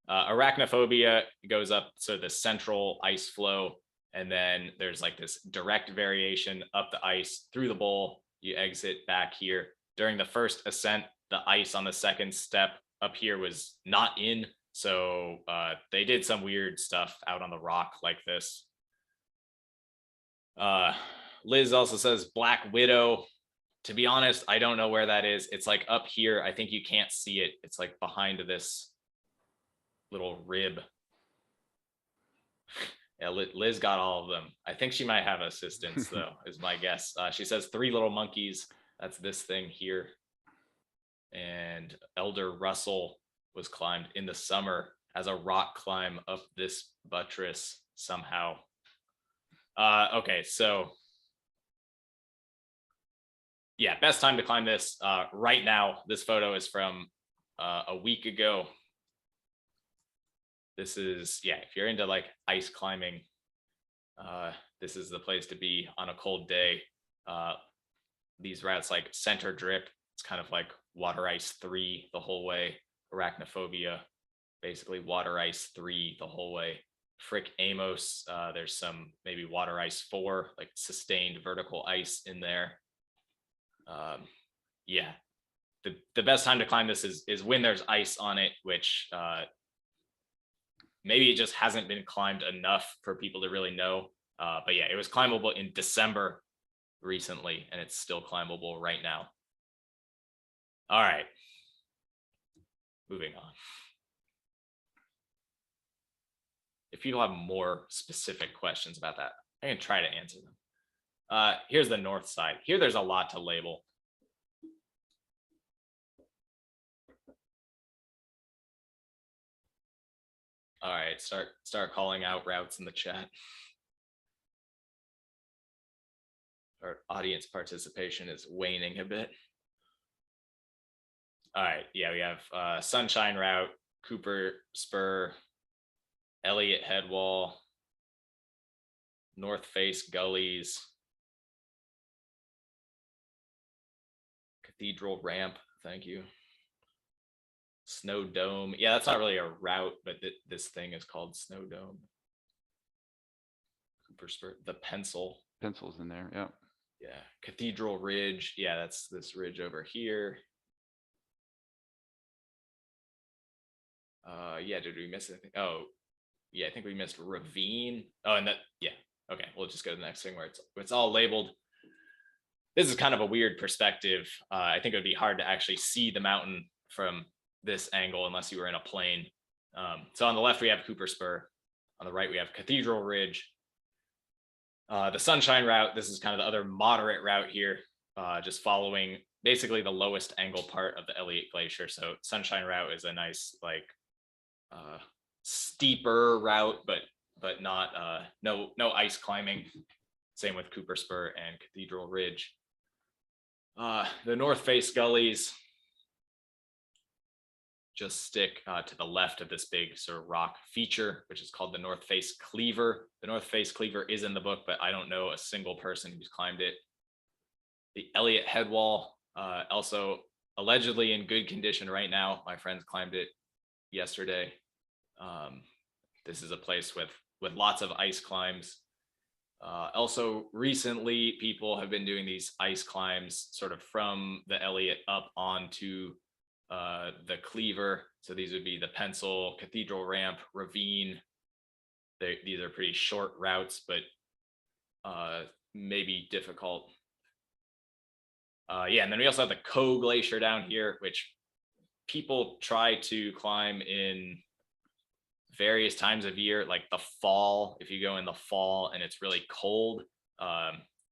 S3: Arachnophobia goes up so the central ice flow, and then there's like this direct variation up the ice through the bowl. You exit back here. During the first ascent, the ice on the second step up here was not in, so they did some weird stuff out on the rock like this. Liz also says Black Widow. To be honest, I don't know where that is. It's like up here. I think you can't see it. It's like behind this little rib. Yeah, Liz got all of them. I think she might have assistants though, is my guess. She says 3 little monkeys. That's this thing here. And Elder Russell was climbed in the summer as a rock climb up this buttress somehow. Okay, so yeah, best time to climb this right now. This photo is from a week ago. This is, yeah, if you're into like ice climbing, this is the place to be on a cold day. These routes like Center Drip, it's kind of like Water Ice 3 the whole way. Arachnophobia, basically Water Ice 3 the whole way. Frick Amos, there's some maybe Water Ice 4, like sustained vertical ice in there. Yeah, the best time to climb this is when there's ice on it, which maybe it just hasn't been climbed enough for people to really know. But yeah, it was climbable in December recently, and it's still climbable right now. All right, moving on. If people have more specific questions about that, I can try to answer them. Here's the north side. Here, there's a lot to label. All right, start calling out routes in the chat. Our audience participation is waning a bit. All right, yeah, we have Sunshine Route, Cooper Spur, Elliott Headwall, North Face Gullies, Cathedral Ramp, thank you. Snow Dome. Yeah, that's not really a route, but this thing is called Snow Dome. Cooper Spur, the Pencil.
S2: Pencil's in there, yeah.
S3: Yeah, Cathedral Ridge. Yeah, that's this ridge over here. Yeah, did we miss anything? Oh, yeah, I think we missed Ravine. Oh, and that, yeah. Okay, we'll just go to the next thing where it's all labeled. This is kind of a weird perspective. I think it would be hard to actually see the mountain from this angle unless you were in a plane. So on the left, we have Cooper Spur. On the right, we have Cathedral Ridge. The Sunshine Route, this is kind of the other moderate route here, just following basically the lowest angle part of the Elliott Glacier. So Sunshine Route is a nice, like, steeper route, but not no ice climbing. Same with Cooper Spur and Cathedral Ridge. The North Face Gullies just stick to the left of this big sort of rock feature, which is called the North Face Cleaver. The North Face Cleaver is in the book, but I don't know a single person who's climbed it. The Elliott Headwall, also allegedly in good condition right now. My friends climbed it yesterday. This is a place with lots of ice climbs. Also recently, people have been doing these ice climbs sort of from the Elliott up onto the Cleaver. So these would be the Pencil, Cathedral Ramp, Ravine. These are pretty short routes, but maybe difficult. Yeah, and then we also have the Co Glacier down here, which people try to climb in various times of year, like the fall. If you go in the fall and it's really cold,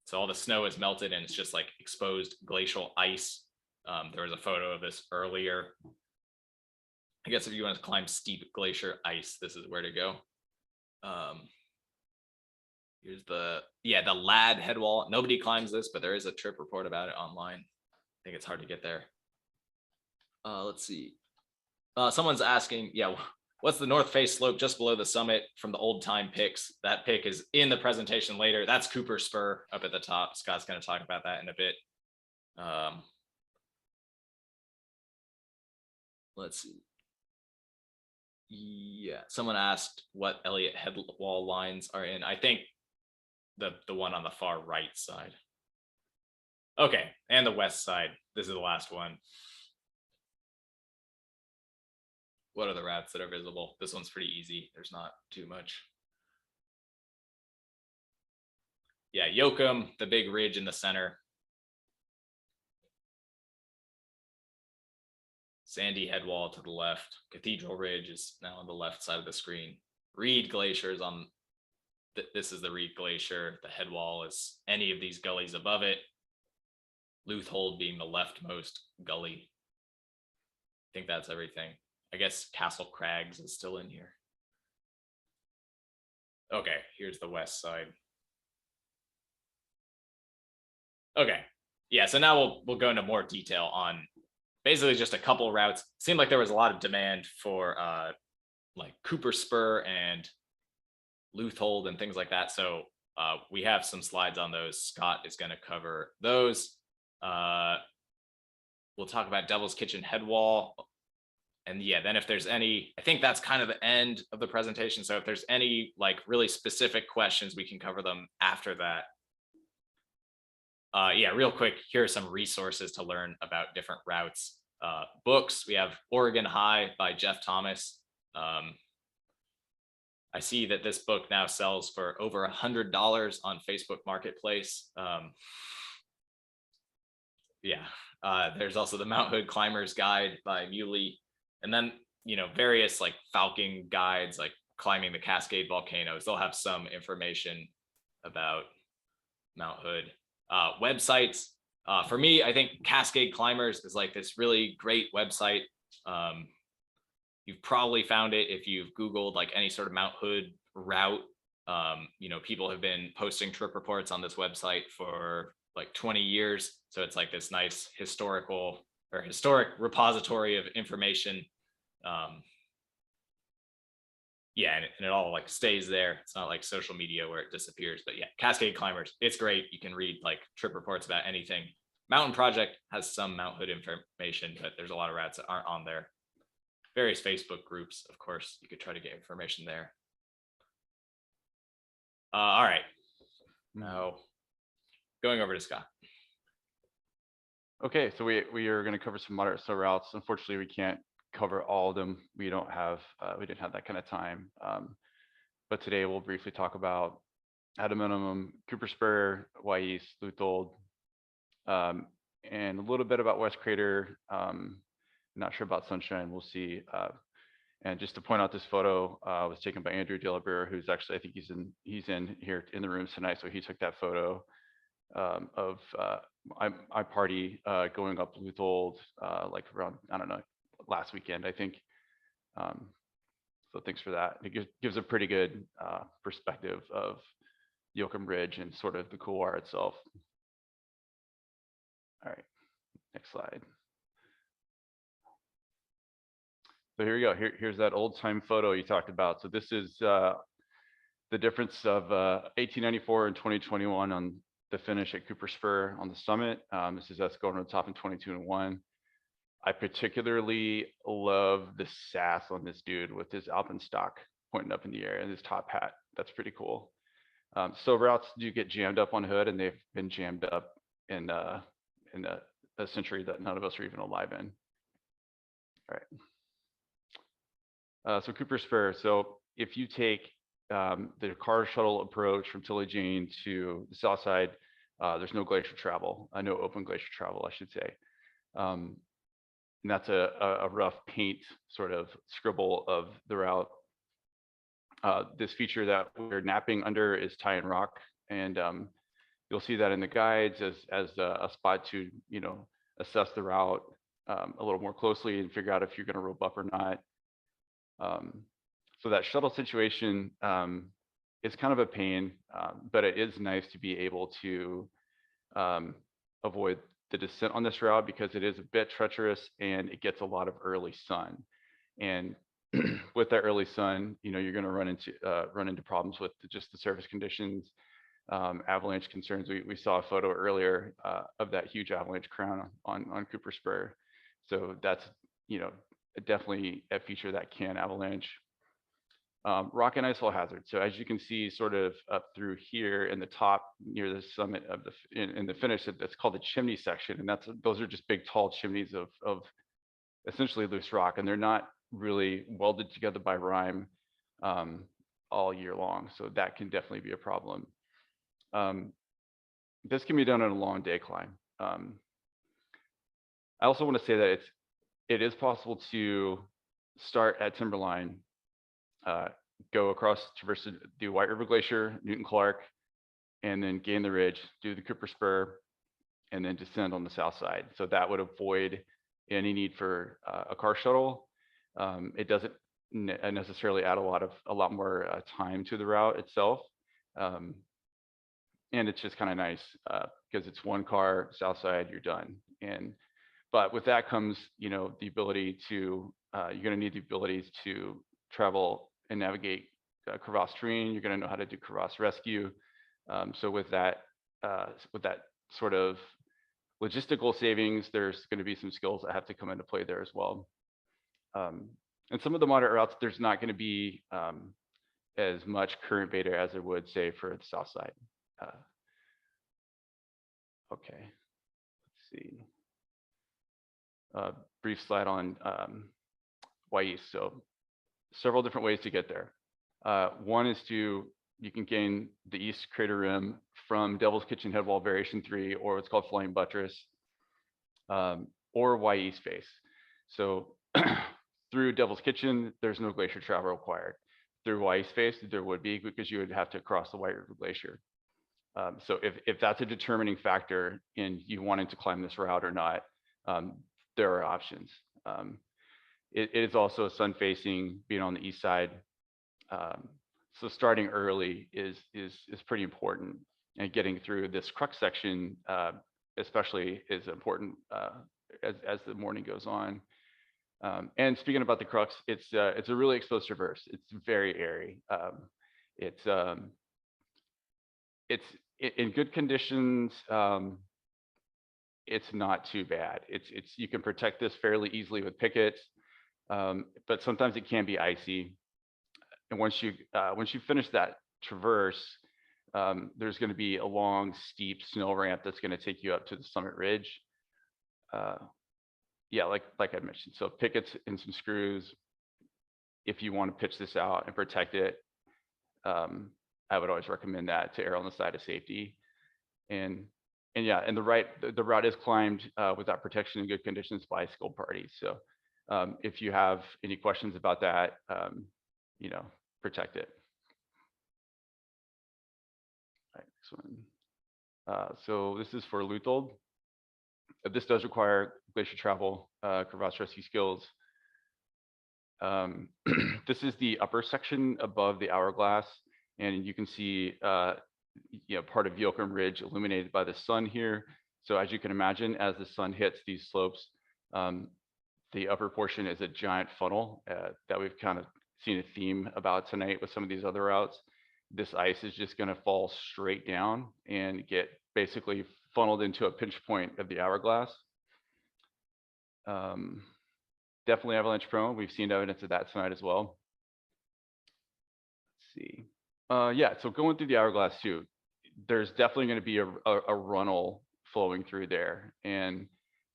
S3: So all the snow is melted and it's just like exposed glacial ice. There was a photo of this earlier. I guess if you want to climb steep glacier ice, this is where to go. Here's the Lad head wall. Nobody climbs this, but there is a trip report about it online. I think it's hard to get there. Let's see. Someone's asking, what's the north face slope just below the summit from the old time pics? That pic is in the presentation later. That's Cooper Spur up at the top. Scott's going to talk about that in a bit. Let's see. Yeah, someone asked what Elliott head wall lines are in. I think the one on the far right side. Okay, and the west side. This is the last one. What are the routes that are visible? This one's pretty easy. There's not too much. Yeah, Yoakum, the big ridge in the center. Sandy head wall to the left. Cathedral Ridge is now on the left side of the screen. Reed Glacier is on, this is the Reed Glacier. The head wall is any of these gullies above it. Leuthold being the leftmost gully. I think that's everything. I guess Castle Crags is still in here. Okay, here's the west side. Okay, yeah, so now we'll go into more detail on basically just a couple routes. Seemed like there was a lot of demand for like Cooper Spur and Leuthold and things like that. So we have some slides on those. Scott is going to cover those. We'll talk about Devil's Kitchen head wall. And yeah, then if there's any, I think that's kind of the end of the presentation. So if there's any like really specific questions, we can cover them after that. Yeah, real quick, here are some resources to learn about different routes. Books, we have Oregon High by Jeff Thomas. I see that this book now sells for over $100 on Facebook Marketplace. There's also the Mount Hood Climber's Guide by Muley. And then, various like Falcon guides, like climbing the Cascade volcanoes. They'll have some information about Mount Hood. Websites. For me, I think Cascade Climbers is like this really great website. You've probably found it if you've Googled like any sort of Mount Hood route. People have been posting trip reports on this website for like 20 years. So it's like this nice historic repository of information. And it all like stays there. It's not like social media where it disappears, but yeah, Cascade Climbers, it's great. You can read like trip reports about anything. Mountain Project has some Mount Hood information, but there's a lot of routes that aren't on there. Various Facebook groups, of course, you could try to get information there. All right, now going over to Scott.
S2: Okay, so we are going to cover some moderate slow routes. Unfortunately, we can't cover all of them. We didn't have that kind of time. But today we'll briefly talk about, at a minimum, Cooper Spur, Y East, Leuthold, and a little bit about West Crater. Not sure about Sunshine. We'll see. And just to point out, this photo was taken by Andrew Delabure, who's actually, I think he's in here in the room tonight. So he took that photo of I party going up Leuthold like around, I don't know, last weekend, I think. So thanks for that. It gives a pretty good perspective of Yoakum Ridge and sort of the couloir itself. All right, next slide. So here we go. Here's that old time photo you talked about. So this is the difference of 1894 and 2021 on the finish at Cooper Spur on the summit. This is us going to the top in 22-1. I particularly love the sass on this dude with his alpenstock pointing up in the air and his top hat. That's pretty cool. So routes do get jammed up on Hood, and they've been jammed up in a century that none of us are even alive in. All right. So Cooper Spur. So if you take the car shuttle approach from Tilly Jane to the south side, there's no glacier travel, no open glacier travel, I should say. And that's a rough paint sort of scribble of the route. This feature that we're napping under is Tie and Rock, and You'll see that in the guides as a spot to, you know, assess the route a little more closely and figure out if you're going to rope up or not. So that shuttle situation is kind of a pain, but it is nice to be able to avoid the descent on this route because it is a bit treacherous and it gets a lot of early sun. And with that early sun, you know, you're going to run into problems with just the surface conditions, avalanche concerns. We saw a photo earlier of that huge avalanche crown on Cooper Spur. So that's, you know, definitely a feature that can avalanche. Rock and icefall hazard. So as you can see, sort of up through here in the top near the summit of in the finish, that's called the chimney section, and those are just big tall chimneys of essentially loose rock, and they're not really welded together by rime all year long. So that can definitely be a problem. This can be done on a long day climb. I also want to say that it is possible to start at Timberline, go across, traverse the White River Glacier, Newton Clark, and then gain the ridge, do the Cooper Spur, and then descend on the south side. So that would avoid any need for a car shuttle. It doesn't necessarily add a lot more time to the route itself. And it's just kind of nice because it's one car, south side, you're done. But with that comes, you know, the ability to, you're going to need the abilities to travel and navigate crevasse terrain. You're going to know how to do crevasse rescue. So with that sort of logistical savings, there's going to be some skills that have to come into play there as well. And some of the moderate routes, there's not going to be as much current beta as there would, say, for the south side. Okay, let's see. Brief slide on YE. So several different ways to get there. One is you can gain the East Crater Rim from Devil's Kitchen Headwall Variation 3, or what's called Flying Buttress, or YE Space. So through Devil's Kitchen, there's no glacier travel required. Through YE Space, there would be, because you would have to cross the White River Glacier. So if that's a determining factor in you wanting to climb this route or not, there are options. It is also a sun-facing, being on the east side. So starting early is pretty important, and getting through this crux section especially is important as the morning goes on. And speaking about the crux, it's a really exposed traverse. It's very airy. It's in good conditions. It's not too bad. You can protect this fairly easily with pickets, but sometimes it can be icy. And once you finish that traverse, there's going to be a long, steep snow ramp that's going to take you up to the summit ridge. Yeah, like I mentioned, so pickets and some screws if you want to pitch this out and protect it. I would always recommend that, to err on the side of safety. And yeah, and the route is climbed without protection in good conditions by skilled parties. So if you have any questions about that, you know, protect it. All right, next one. So this is for Luthold. This does require glacier travel, crevasse rescue skills. This is the upper section above the hourglass, and you can see you know, part of Yoakum Ridge illuminated by the sun here. So as you can imagine, as the sun hits these slopes, the upper portion is a giant funnel that we've kind of seen a theme about tonight with some of these other routes. This ice is just going to fall straight down and get basically funneled into a pinch point of the hourglass. Definitely avalanche prone. We've seen evidence of that tonight as well. Let's see. Yeah, so going through the hourglass too, there's definitely going to be a runnel flowing through there, and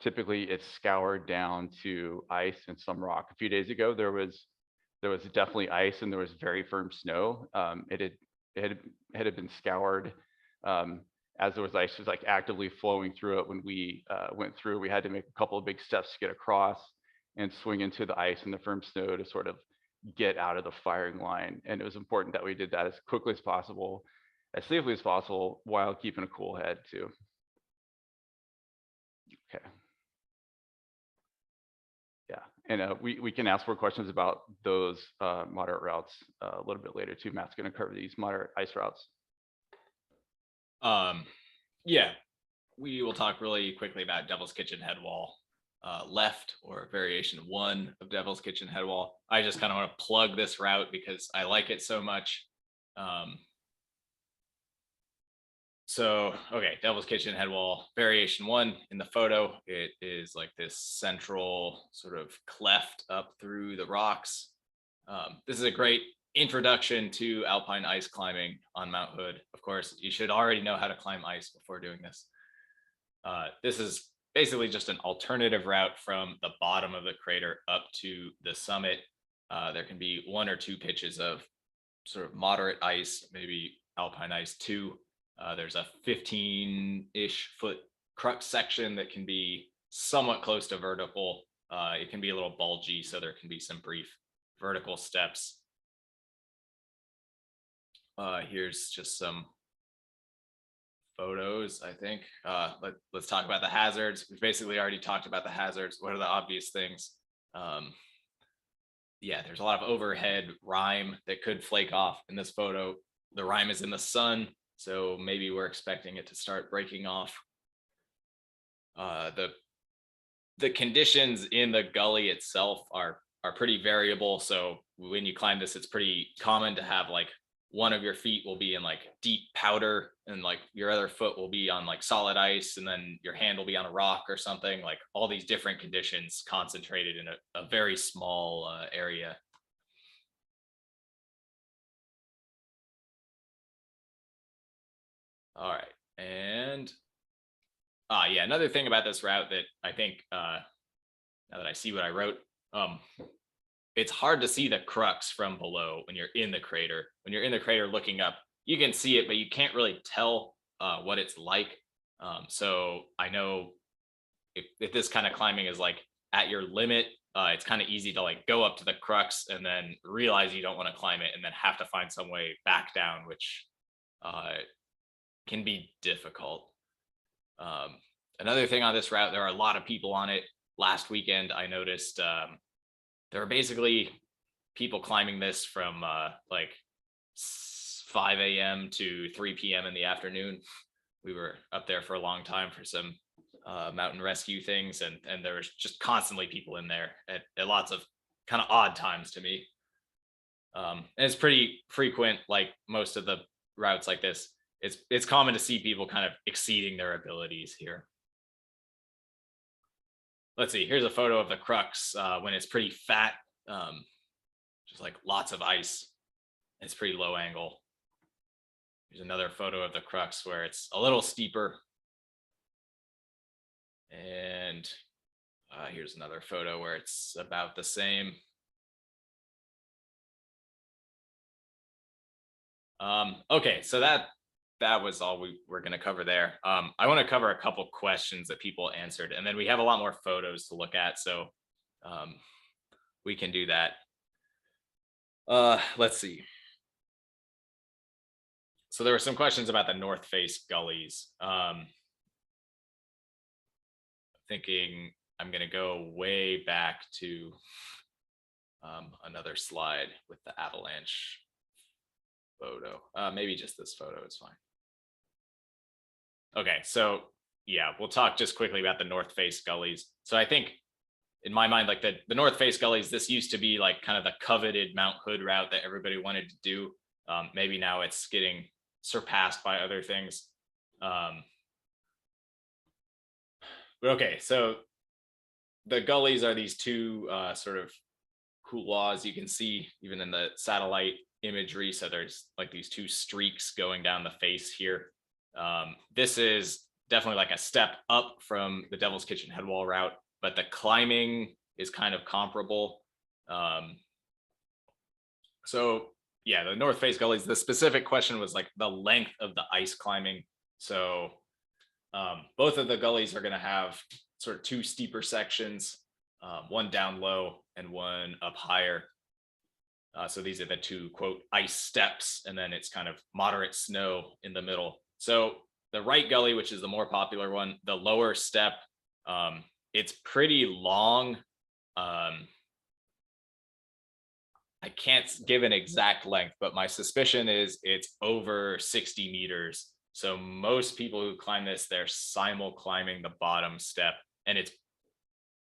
S2: typically it's scoured down to ice and some rock. A few days ago, there was definitely ice and there was very firm snow. It had been scoured as there was ice was like actively flowing through it. When we went through, we had to make a couple of big steps to get across and swing into the ice and the firm snow to sort of get out of the firing line. And it was important that we did that as quickly as possible. as safely as possible while keeping a cool head too. Okay. Yeah, and we can ask more questions about those moderate routes a little bit later too. Matt's going to cover these moderate ice routes.
S3: Yeah, we will talk really quickly about Devil's Kitchen Headwall left, or variation 1 of Devil's Kitchen Headwall. I just kind of want to plug this route because I like it so much. So, okay, Devil's Kitchen Headwall variation 1 in the photo. It is like this central sort of cleft up through the rocks. This is a great introduction to alpine ice climbing on Mount Hood. Of course, you should already know how to climb ice before doing this. This is basically just an alternative route from the bottom of the crater up to the summit. There can be 1 or 2 pitches of sort of moderate ice, maybe alpine ice 2. There's a 15-ish foot crux section that can be somewhat close to vertical. It can be a little bulgy, so there can be some brief vertical steps. Here's just some photos, I think. Let's talk about the hazards. We've basically already talked about the hazards. What are the obvious things? Yeah, there's a lot of overhead rime that could flake off in this photo. The rime is in the sun, so maybe we're expecting it to start breaking off. The conditions in the gully itself are pretty variable. So when you climb this, it's pretty common to have like one of your feet will be in like deep powder, and like your other foot will be on like solid ice, and then your hand will be on a rock or something. Like all these different conditions concentrated in a very small area. All right, and yeah, another thing about this route that I think now that I see what I wrote, it's hard to see the crux from below when you're in the crater. When you're in the crater looking up, you can see it, but you can't really tell what it's like. So I know if this kind of climbing is like at your limit, it's kind of easy to like go up to the crux and then realize you don't want to climb it and then have to find some way back down, which can be difficult. Another thing on this route, there are a lot of people on it. Last weekend, I noticed there are basically people climbing this from like 5 a.m. to 3 p.m. in the afternoon. We were up there for a long time for some mountain rescue things, and there was just constantly people in there at lots of kind of odd times to me. And it's pretty frequent, like most of the routes like this. It's common to see people kind of exceeding their abilities here. Let's see, here's a photo of the crux when it's pretty fat, just like lots of ice. It's pretty low angle. Here's another photo of the crux where it's a little steeper. And here's another photo where it's about the same. Okay, so that was all we were going to cover there. I want to cover a couple questions that people answered, and then we have a lot more photos to look at, so we can do that. Let's see. So there were some questions about the North Face gullies. Thinking I'm going to go way back to another slide with the Avalanche photo. Maybe just this photo is fine. Okay, so yeah, we'll talk just quickly about the North Face gullies. So I think in my mind, like the North Face gullies, this used to be like kind of the coveted Mount Hood route that everybody wanted to do. Maybe now it's getting surpassed by other things. But okay, so the gullies are these two sort of couloirs you can see even in the satellite imagery. So there's like these two streaks going down the face here. This is definitely like a step up from the Devil's Kitchen Headwall route, but the climbing is kind of comparable. So yeah, the North Face gullies, the specific question was like the length of the ice climbing. So both of the gullies are going to have sort of two steeper sections, one down low and one up higher. So these are the two, quote, ice steps, and then it's kind of moderate snow in the middle. So the right gully, which is the more popular one, the lower step, it's pretty long. I can't give an exact length, but my suspicion is it's over 60 meters. So most people who climb this, they're simul climbing the bottom step, and it's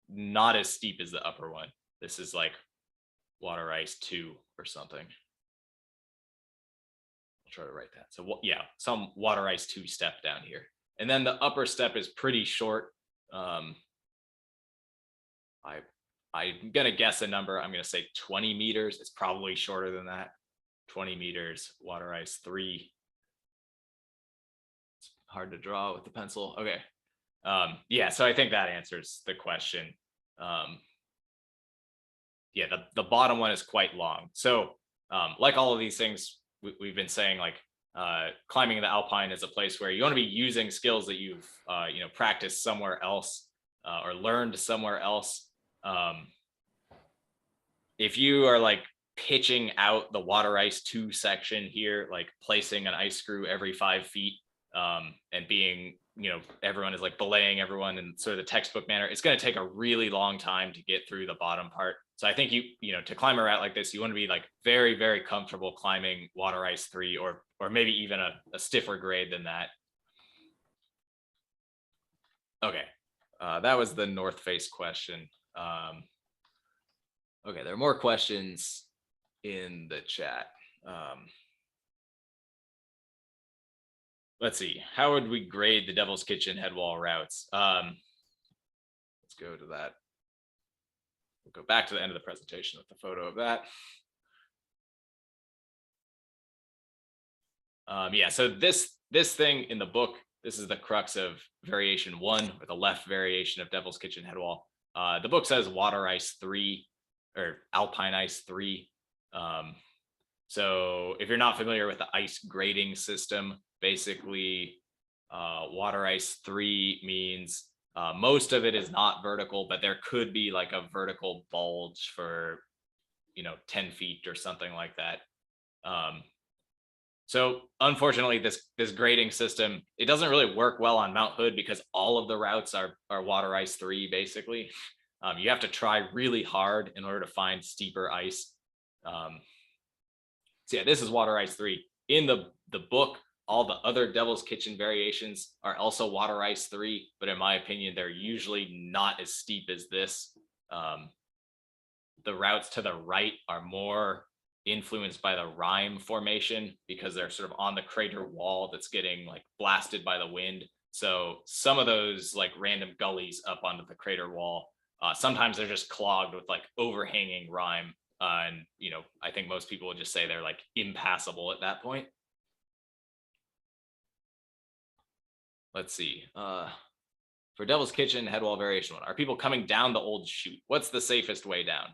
S3: not as steep as the upper one. This is like water ice 2 or something. I'll try to write that. So yeah, some water ice 2 step down here. And then the upper step is pretty short. I'm gonna guess a number. I'm gonna say 20 meters. It's probably shorter than that. 20 meters, water ice 3. It's hard to draw with the pencil. Okay. Yeah, so I think that answers the question. Yeah, the bottom one is quite long. So like all of these things we've been saying, like climbing the Alpine is a place where you want to be using skills that you've practiced somewhere else or learned somewhere else. If you are like pitching out the water ice 2 section here, like placing an ice screw every 5 feet and being, everyone is like belaying everyone in sort of the textbook manner, it's going to take a really long time to get through the bottom part. So I think to climb a route like this, you want to be like very, very comfortable climbing water ice 3 or maybe even a stiffer grade than that. Okay, that was the north face question. Okay, there are more questions in the chat. Let's see. How would we grade the Devil's Kitchen headwall routes? Let's go to that. We'll go back to the end of the presentation with the photo of that. Yeah, so this thing in the book, this is the crux of variation 1, or the left variation of Devil's Kitchen headwall. The book says water ice 3 or alpine ice 3. So if you're not familiar with the ice grading system, basically water ice 3 means most of it is not vertical, but there could be like a vertical bulge for 10 feet or something like that. So unfortunately, this grading system, it doesn't really work well on Mount Hood because all of the routes are water ice 3 basically. You have to try really hard in order to find steeper ice. So yeah, this is water ice 3. In the book, all the other Devil's Kitchen variations are also water ice 3, but in my opinion, they're usually not as steep as this. The routes to the right are more influenced by the RHYPE formation because they're sort of on the crater wall that's getting like blasted by the wind. So some of those like random gullies up onto the crater wall, sometimes they're just clogged with like overhanging rime. And I think most people would just say they're like impassable at that point. Let's see. For Devil's Kitchen headwall variation 1, are people coming down the old chute? What's the safest way down?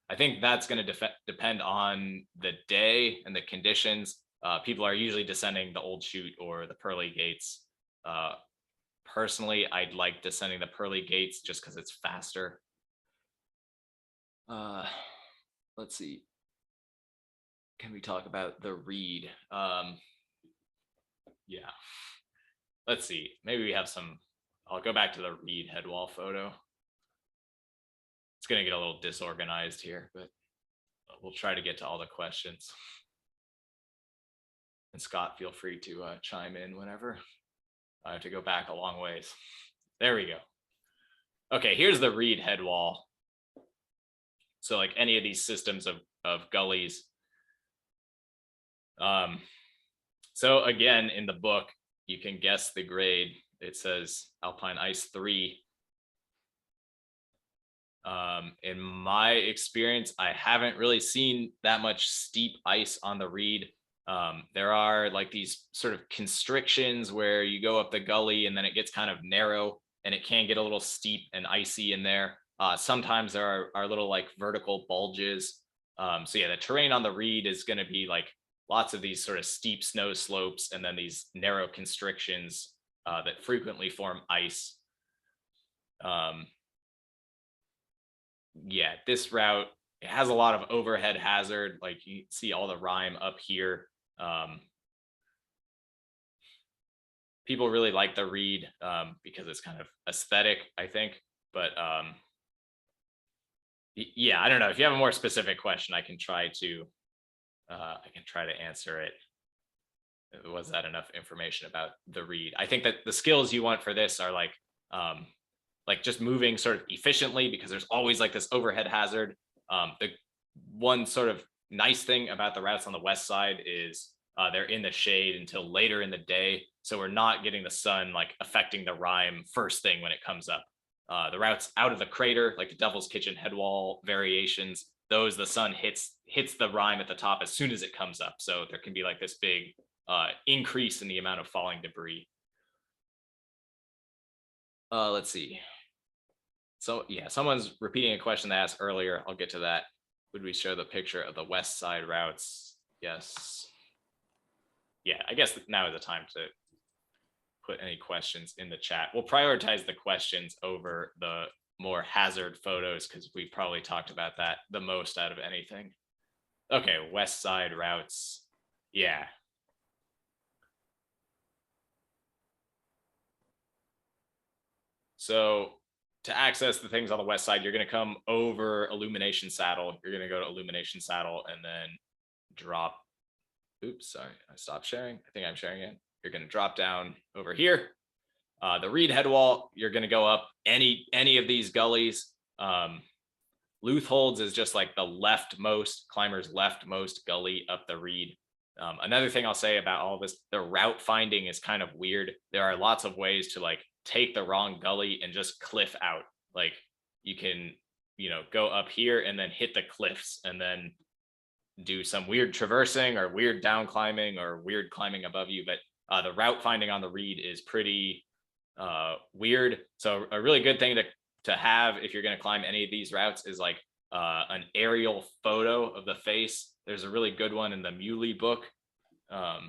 S3: I think that's going to depend on the day and the conditions. People are usually descending the old chute or the pearly gates. Personally, I'd like descending the pearly gates just because it's faster. Let's see. Can we talk about the reed? Yeah. Let's see. Maybe we have some. I'll go back to the reed headwall photo. It's going to get a little disorganized here, but we'll try to get to all the questions. And Scott, feel free to chime in whenever. I have to go back a long ways. There we go. Okay, here's the reed headwall. So like any of these systems of gullies. So again, in the book, you can guess the grade. It says Alpine Ice 3. In my experience, I haven't really seen that much steep ice on the reed. There are like these sort of constrictions where you go up the gully and then it gets kind of narrow and it can get a little steep and icy in there. Sometimes there are little like vertical bulges. So yeah, the terrain on the reed is going to be like lots of these sort of steep snow slopes and then these narrow constrictions that frequently form ice. Yeah, this route, it has a lot of overhead hazard. Like you see all the rime up here. People really like the reed because it's kind of aesthetic, I think. But yeah, I don't know. If you have a more specific question, I can try to answer it. Was that enough information about the reed? I think that the skills you want for this are like just moving sort of efficiently, because there's always like this overhead hazard. The one sort of nice thing about the routes on the west side is they're in the shade until later in the day. So we're not getting the sun like affecting the rime first thing when it comes up. The routes out of the crater, like the Devil's Kitchen headwall variations, those the sun hits the rime at the top as soon as it comes up. So there can be like this big increase in the amount of falling debris. Let's see. So yeah, someone's repeating a question they asked earlier. I'll get to that. Would we show the picture of the west side routes? Yes. Yeah, I guess now is the time to put any questions in the chat. We'll prioritize the questions over the more hazard photos because we've probably talked about that the most out of anything. Okay, west side routes. Yeah. So to access the things on the west side, you're going to come over Illumination Saddle. You're going to go to Illumination Saddle and then drop. Oops, sorry, I stopped sharing. I think I'm sharing it. You're going to drop down over here. The reed head wall, you're going to go up any of these gullies. Lootholds is just like the climber's leftmost gully up the reed. Another thing I'll say about all of this, the route finding is kind of weird. There are lots of ways to like take the wrong gully and just cliff out. Like you can, go up here and then hit the cliffs and then do some weird traversing or weird down climbing or weird climbing above you. But the route finding on the reed is pretty weird. So a really good thing to have if you're going to climb any of these routes is like an aerial photo of the face. There's a really good one in the Muley book. Because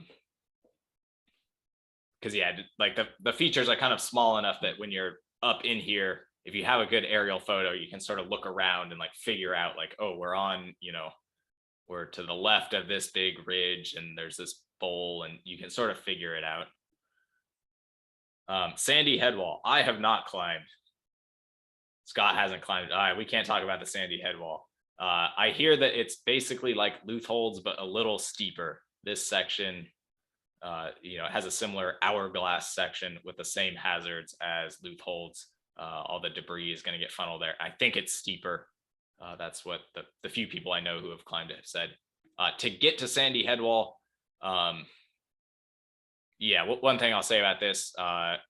S3: yeah, like the features are kind of small enough that when you're up in here, if you have a good aerial photo, you can sort of look around and like figure out like, oh, we're on, we're to the left of this big ridge and there's this bowl, and you can sort of figure it out. Sandy Headwall, I have not climbed. Scott hasn't climbed. All right, we can't talk about the Sandy Headwall. I hear that it's basically like Lootholds, but a little steeper. This section, it has a similar hourglass section with the same hazards as Lootholds. All the debris is going to get funneled there. I think it's steeper. That's what the few people I know who have climbed it have said. To get to Sandy Headwall, yeah, one thing I'll say about this,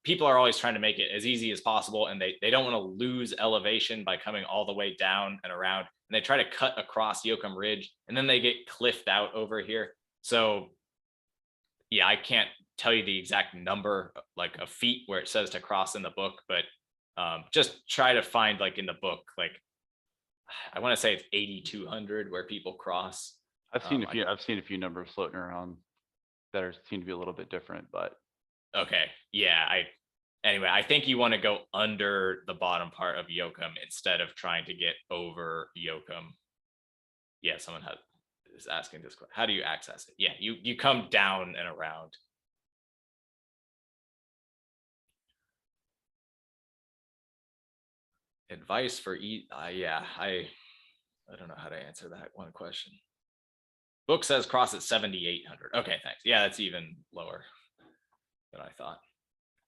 S3: people are always trying to make it as easy as possible, and they don't want to lose elevation by coming all the way down and around, and they try to cut across Yoakum Ridge, and then they get cliffed out over here. So yeah, I can't tell you the exact number, like a feet where it says to cross in the book, but just try to find like in the book, like I want to say it's 8,200 where people cross.
S2: I've seen a few numbers floating around that seem to be a little bit different, but
S3: okay, yeah. Anyway, I think you want to go under the bottom part of Yoakum instead of trying to get over Yoakum. Yeah, someone is asking this question. How do you access it? Yeah, you come down and around. Advice for yeah, I don't know how to answer that one question. Book says cross at 7,800. Okay, thanks. Yeah, that's even lower than I thought.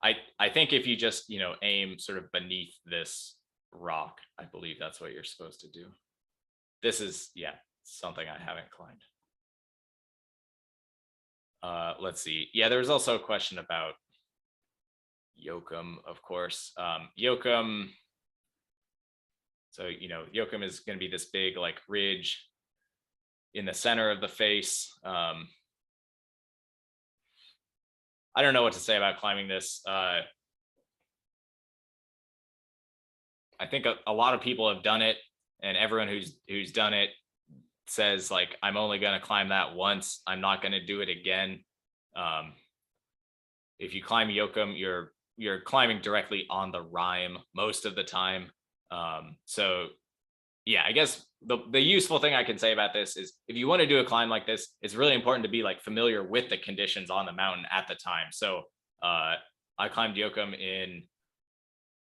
S3: I think if you just, aim sort of beneath this rock, I believe that's what you're supposed to do. This is, yeah, something I haven't climbed. Let's see. Yeah, there was also a question about Yoakum, of course. Yoakum, so, Yoakum is going to be this big like ridge in the center of the face. I don't know what to say about climbing this. I think a lot of people have done it, and everyone who's done it says like, I'm only going to climb that once. I'm not going to do it again. If you climb Yoakum, you're climbing directly on the rime most of the time. So yeah, I guess the useful thing I can say about this is if you want to do a climb like this, it's really important to be like familiar with the conditions on the mountain at the time. So I climbed Yoakum in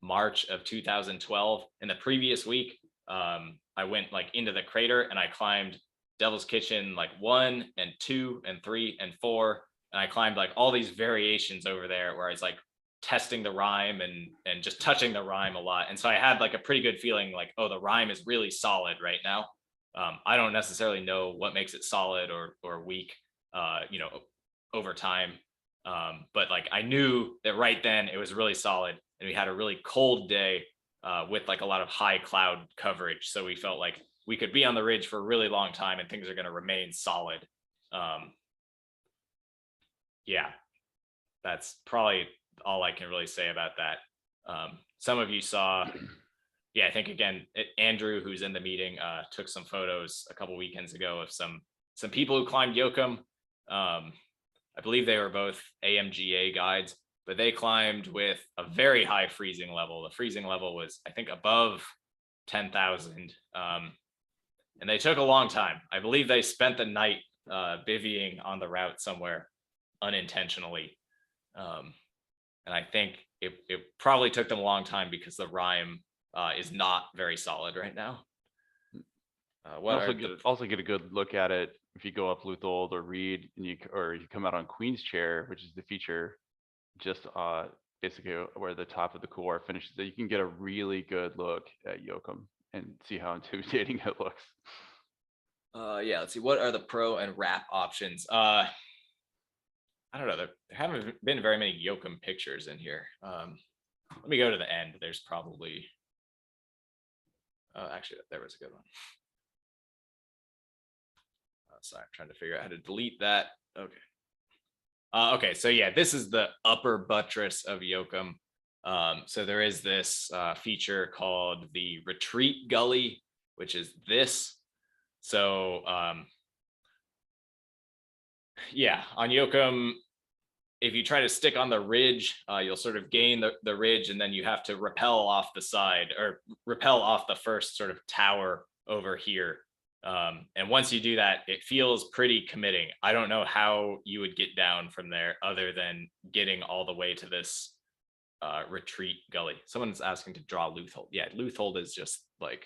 S3: March of 2012. In the previous week, I went like into the crater and I climbed Devil's Kitchen like 1 and 2 and 3 and 4. And I climbed like all these variations over there where I was like testing the rime and just touching the rime a lot. And so I had like a pretty good feeling like, oh, the rime is really solid right now. I don't necessarily know what makes it solid or weak, you know, over time. But like I knew that right then it was really solid, and we had a really cold day with like a lot of high cloud coverage. So we felt like we could be on the ridge for a really long time and things are going to remain solid. Yeah, that's probably all I can really say about that. Some of you saw, yeah, I think again, Andrew, who's in the meeting, took some photos a couple weekends ago of some people who climbed Yoakum. I believe they were both AMGA guides, but they climbed with a very high freezing level. The freezing level was, I think, above 10,000. And they took a long time. I believe they spent the night bivvying on the route somewhere unintentionally. And I think it probably took them a long time because the rime is not very solid right now.
S2: Also get a good look at it if you go up Luthold or Reed, and you come out on Queen's Chair, which is the feature just basically where the top of the couloir finishes. You can get a really good look at Yoakum and see how intimidating it looks.
S3: Yeah, let's see. What are the pro and RHYPE options? I don't know. There haven't been very many Yoakum pictures in here. Let me go to the end. There's probably. Actually, there was a good one. Sorry, I'm trying to figure out how to delete that. Okay. Okay, so yeah, this is the upper buttress of Yoakum. So there is this feature called the retreat gully, which is this. So yeah, on Yoakum, if you try to stick on the ridge, you'll sort of gain the ridge, and then you have to rappel off the side or rappel off the first sort of tower over here. And once you do that, it feels pretty committing. I don't know how you would get down from there other than getting all the way to this retreat gully. Someone's asking to draw Luthold. Yeah, Luthold is just like,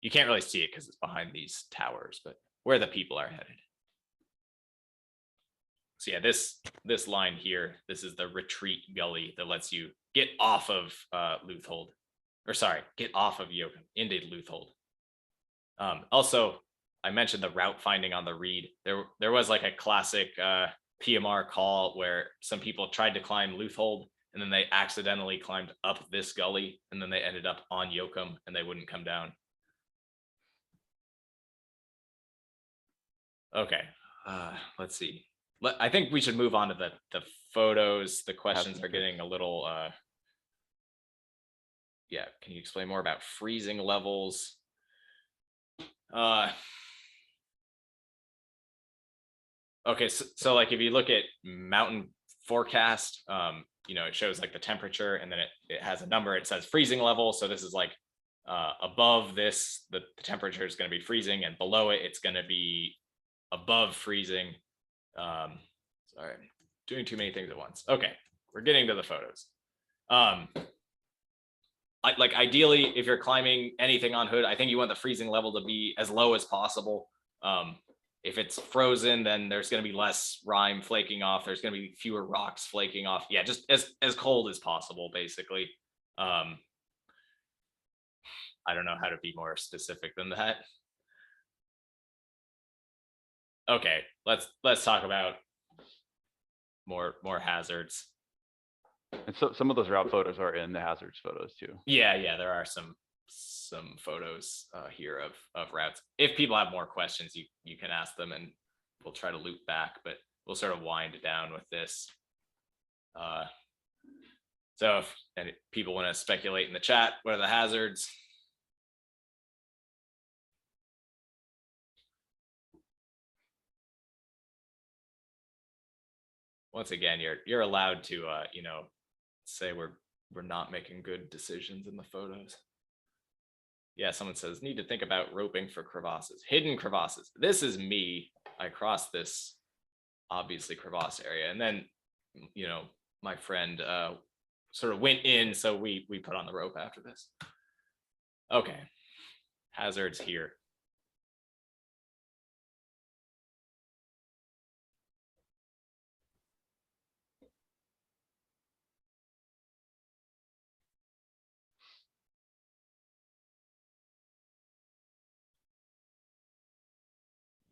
S3: you can't really see it because it's behind these towers, but where the people are headed. So yeah, this line here, this is the retreat gully that lets you get off of Luthold, or sorry, get off of Yoakum into Luthold. Also, I mentioned the route finding on the Reed. There was like a classic PMR call where some people tried to climb Luthold and then they accidentally climbed up this gully and then they ended up on Yoakum and they wouldn't come down. Okay, let's see. I think we should move on to the photos. The questions are getting a little, yeah, can you explain more about freezing levels? Okay, so like if you look at mountain forecast, you know, it shows like the temperature and then it has a number, it says freezing level. So this is like above this, the temperature is going to be freezing, and below it, it's going to be above freezing. Sorry, I'm doing too many things at once. Okay, we're getting to the photos. Like ideally, if you're climbing anything on Hood, I think you want the freezing level to be as low as possible. If it's frozen, then there's going to be less rime flaking off. There's going to be fewer rocks flaking off. Yeah, just as cold as possible, basically. I don't know how to be more specific than that. Okay, let's talk about more hazards.
S2: And so some of those route photos are in the hazards photos too.
S3: Yeah, there are some photos here of routes. If people have more questions, you can ask them and we'll try to loop back, but we'll sort of wind down with this. So if people want to speculate in the chat, what are the hazards? Once again, you're allowed to you know, say we're not making good decisions in the photos. Yeah, someone says, need to think about roping for crevasses, hidden crevasses. This is me. I crossed this obviously crevasse area. And then, you know, my friend sort of went in. So we put on the rope after this. Okay. Hazards here.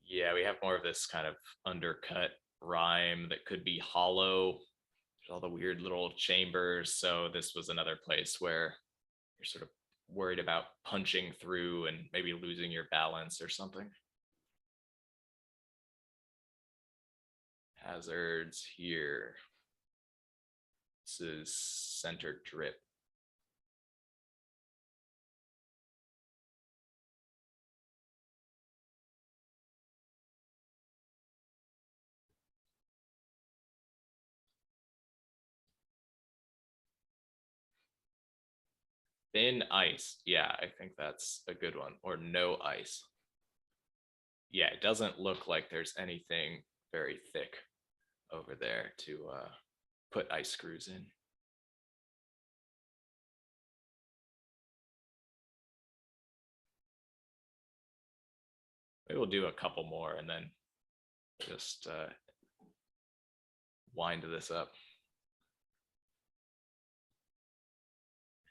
S3: Yeah, we have more of this kind of undercut rime that could be hollow. There's all the weird little chambers. So this was another place where you're sort of worried about punching through and maybe losing your balance or something. Hazards here. This is center drip. Thin ice. Yeah, I think that's a good one. Or no ice. Yeah, it doesn't look like there's anything very thick over there to put ice screws in. Maybe we'll do a couple more and then just wind this up.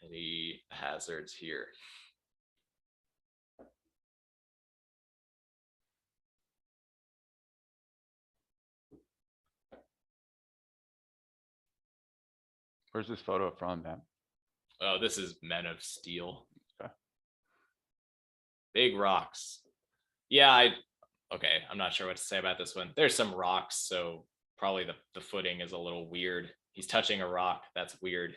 S3: Any hazards here?
S2: Where's this photo from, man?
S3: Oh, this is Men of Steel.
S2: Okay.
S3: Big rocks. Yeah, okay, I'm not sure what to say about this one. There's some rocks, so probably the footing is a little weird. He's touching a rock. That's weird.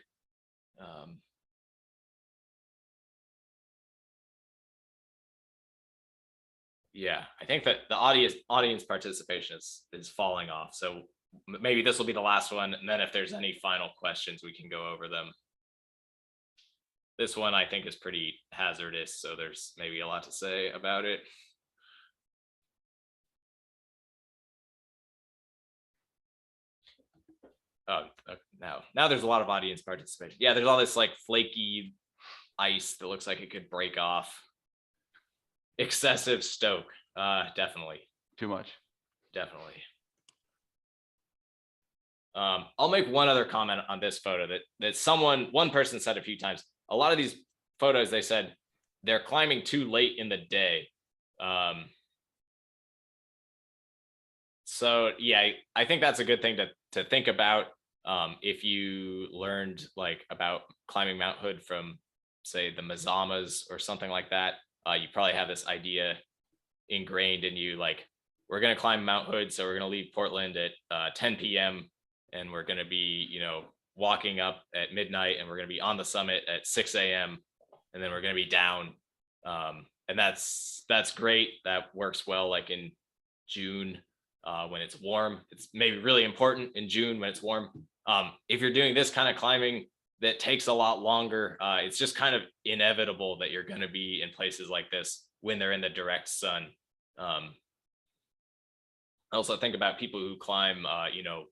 S3: Yeah, I think that the audience participation is falling off. So maybe this will be the last one. And then if there's any final questions, we can go over them. This one I think is pretty hazardous, so there's maybe a lot to say about it. Oh, now there's a lot of audience participation. Yeah, there's all this like flaky ice that looks like it could break off. Excessive stoke. Definitely.
S2: Too much.
S3: Definitely. I'll make one other comment on this photo that one person said a few times. A lot of these photos, they said they're climbing too late in the day. So yeah, I think that's a good thing to think about. If you learned like about climbing Mount Hood from, say, the Mazamas or something like that, you probably have this idea ingrained in you, like, we're going to climb Mount Hood, so we're going to leave Portland at 10 p.m. and we're going to be, walking up at midnight, and we're going to be on the summit at 6 a.m. and then we're going to be down. And that's great. That works well, like in June when it's warm. It's maybe really important in June when it's warm. If you're doing this kind of climbing that takes a lot longer, it's just kind of inevitable that you're going to be in places like this when they're in the direct sun. Also think about people who climb,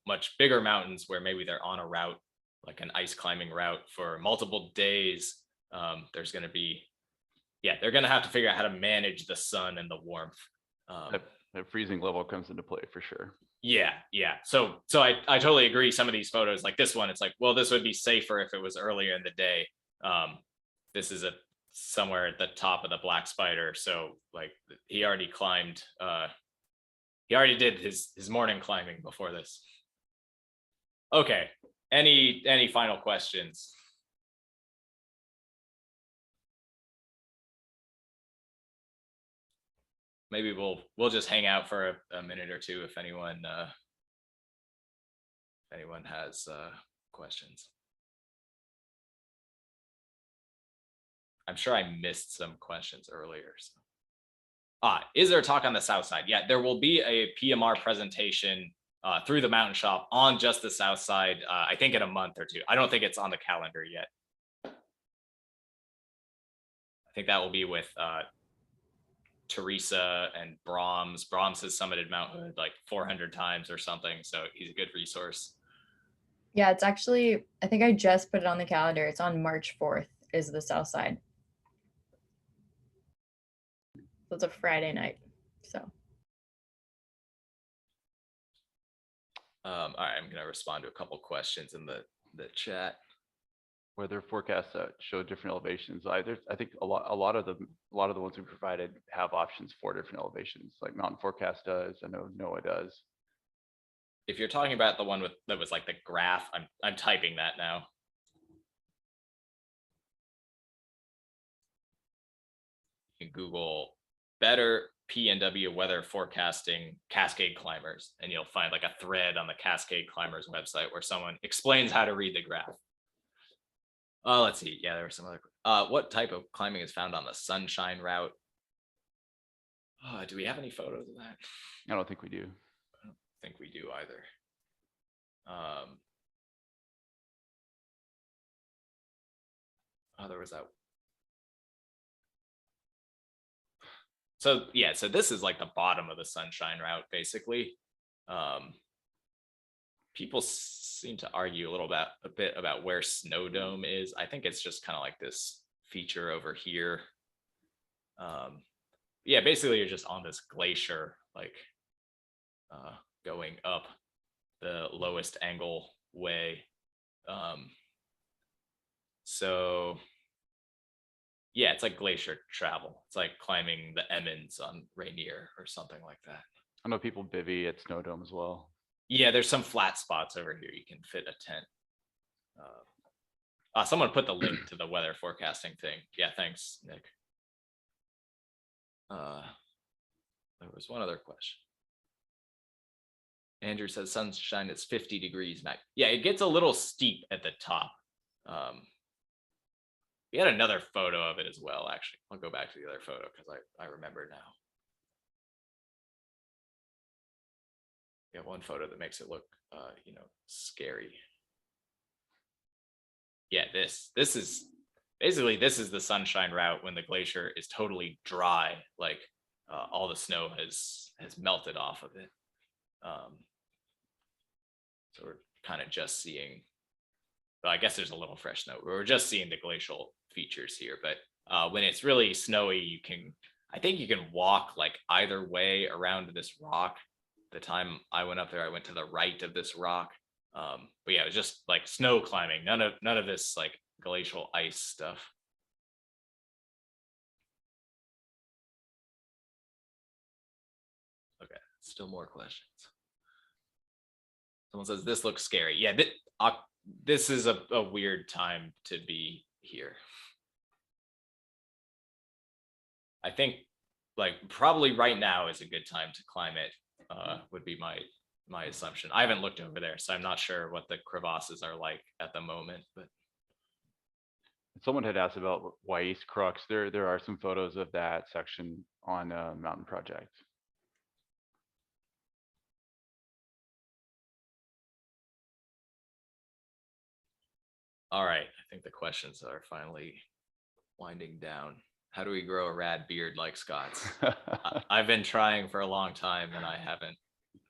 S3: much bigger mountains where maybe they're on a route, like an ice climbing route for multiple days. There's going to be, they're going to have to figure out how to manage the sun and the warmth.
S2: That freezing level comes into play for sure.
S3: Yeah. So I totally agree. Some of these photos, like this one, it's like, well, this would be safer if it was earlier in the day. This is somewhere at the top of the Black Spider. So like he already climbed, he already did his morning climbing before this. Okay. Any final questions? Maybe we'll just hang out for a minute or two if anyone has questions. I'm sure I missed some questions earlier. So. Is there a talk on the south side? Yeah, there will be a PMR presentation through the Mountain Shop on just the south side, I think in a month or two. I don't think it's on the calendar yet. think that will be with Teresa and Brahms. Brahms has summited Mount Hood like 400 times or something, so he's a good resource.
S1: Yeah, it's actually, I think I just put it on the calendar. It's on March 4th is the south side. So it's a Friday night. So
S3: All right, I'm gonna respond to a couple questions in the chat.
S2: Weather forecasts that show different elevations. I think a lot of the ones we provided have options for different elevations, like Mountain Forecast does. I know NOAA does.
S3: If you're talking about the one that was like the graph, I'm typing that now. You can Google better PNW weather forecasting Cascade Climbers, and you'll find like a thread on the Cascade Climbers website where someone explains how to read the graph. Let's see. Yeah, there were some other. What type of climbing is found on the Sunshine Route? Do we have any photos of that?
S2: I don't think we do.
S3: I don't think we do either. There was that. So yeah, so this is like the bottom of the Sunshine Route, basically. People seem to argue a bit about where Snow Dome is. I think it's just kind of like this feature over here. Yeah, basically you're just on this glacier, like going up the lowest angle way. So yeah, it's like glacier travel. It's like climbing the Emmons on Rainier or something like that.
S2: I know people bivvy at Snow Dome as well.
S3: Yeah, there's some flat spots over here. You can fit a tent. Someone put the link to the weather forecasting thing. Yeah, thanks, Nick. There was one other question. Andrew says sunshine is 50 degrees night. Yeah, it gets a little steep at the top. We had another photo of it as well, actually. I'll go back to the other photo because I remember now. Yeah, one photo that makes it look, scary. Yeah, this is basically, this is the Sunshine Route when the glacier is totally dry, like all the snow has melted off of it. So we're kind of just seeing, well, I guess there's a little fresh snow. We're just seeing the glacial features here, but when it's really snowy, I think you can walk like either way around this rock. The time I went up there, I went to the right of this rock. But yeah, it was just like snow climbing, none of this like glacial ice stuff. Okay, still more questions. Someone says this looks scary. Yeah, this is a weird time to be here. I think like probably right now is a good time to climb it, would be my assumption. I haven't looked over there, so I'm not sure what the crevasses are like at the moment, but
S2: someone had asked about Weiss Crux. There are some photos of that section on Mountain Project.
S3: All right, I think the questions are finally winding down. How do we grow a rad beard like Scott's? I've been trying for a long time and I haven't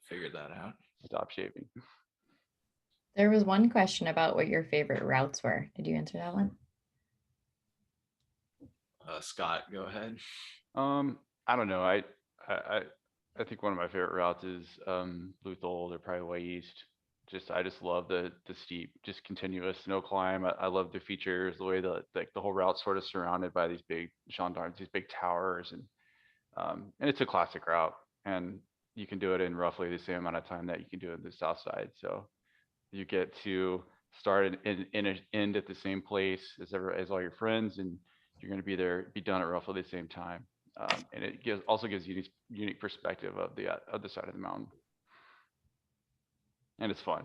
S3: figured that out.
S2: Stop shaving.
S1: there was one question about what your favorite routes were. Did you answer that one?
S3: Scott, go ahead.
S2: I don't know. I think one of my favorite routes is Luthold or probably Way East. I just love the steep, just continuous snow climb. I love the features, the way the whole route's sort of surrounded by these big gendarmes, these big towers, and it's a classic route, and you can do it in roughly the same amount of time that you can do it in the south side. So you get to start and end at the same place as all your friends, and you're going to be done at roughly the same time. And it also gives you unique perspective of the other side of the mountain. And it's fun.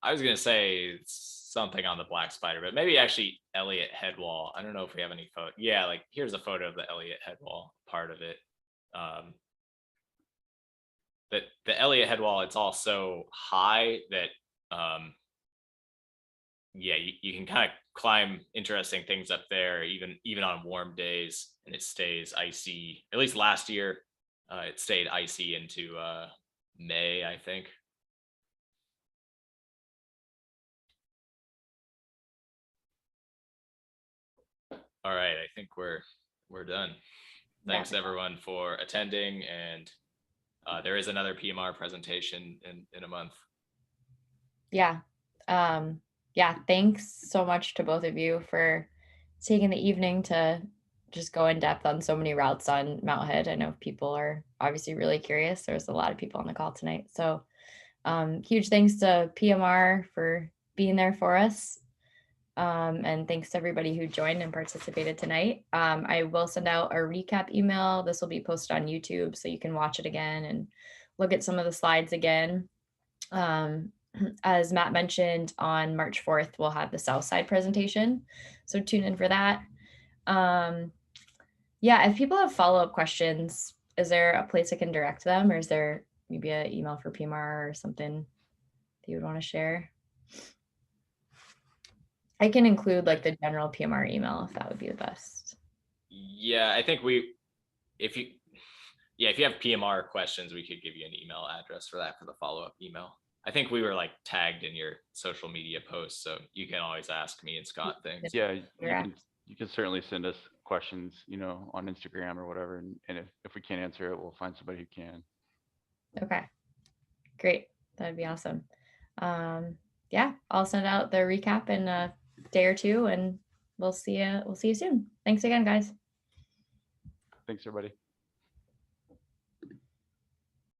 S3: I was going to say something on the Black Spider, but maybe actually Elliott Headwall. I don't know if we have any photo. Yeah, like here's a photo of the Elliott Headwall part of it. The Elliott Headwall, it's all so high that, yeah, you can kind of climb interesting things up there, even on warm days, and it stays icy. At least last year, it stayed icy into May, I think. All right, I think we're done. Thanks everyone for attending, and there is another PMR presentation in a month.
S1: Yeah. Yeah, thanks so much to both of you for taking the evening to just go in depth on so many routes on Mount Hood. I know people are obviously really curious. There's a lot of people on the call tonight. So huge thanks to PMR for being there for us. And thanks to everybody who joined and participated tonight. I will send out a recap email. This will be posted on YouTube so you can watch it again and look at some of the slides again. As Matt mentioned, on March 4th, we'll have the Southside presentation. So tune in for that. Yeah, if people have follow-up questions, is there a place I can direct them, or is there maybe an email for PMR or something that you would want to share? I can include like the general PMR email if that would be the best.
S3: Yeah, I think if you have PMR questions, we could give you an email address for that for the follow-up email. I think we were like tagged in your social media posts, so you can always ask me and Scott things.
S2: Yeah, you can certainly send us questions, on Instagram or whatever, and if we can't answer it, we'll find somebody who can.
S1: Okay, great. That'd be awesome. Yeah, I'll send out the recap in a day or two, and we'll see you soon. Thanks again, guys.
S2: Thanks, everybody.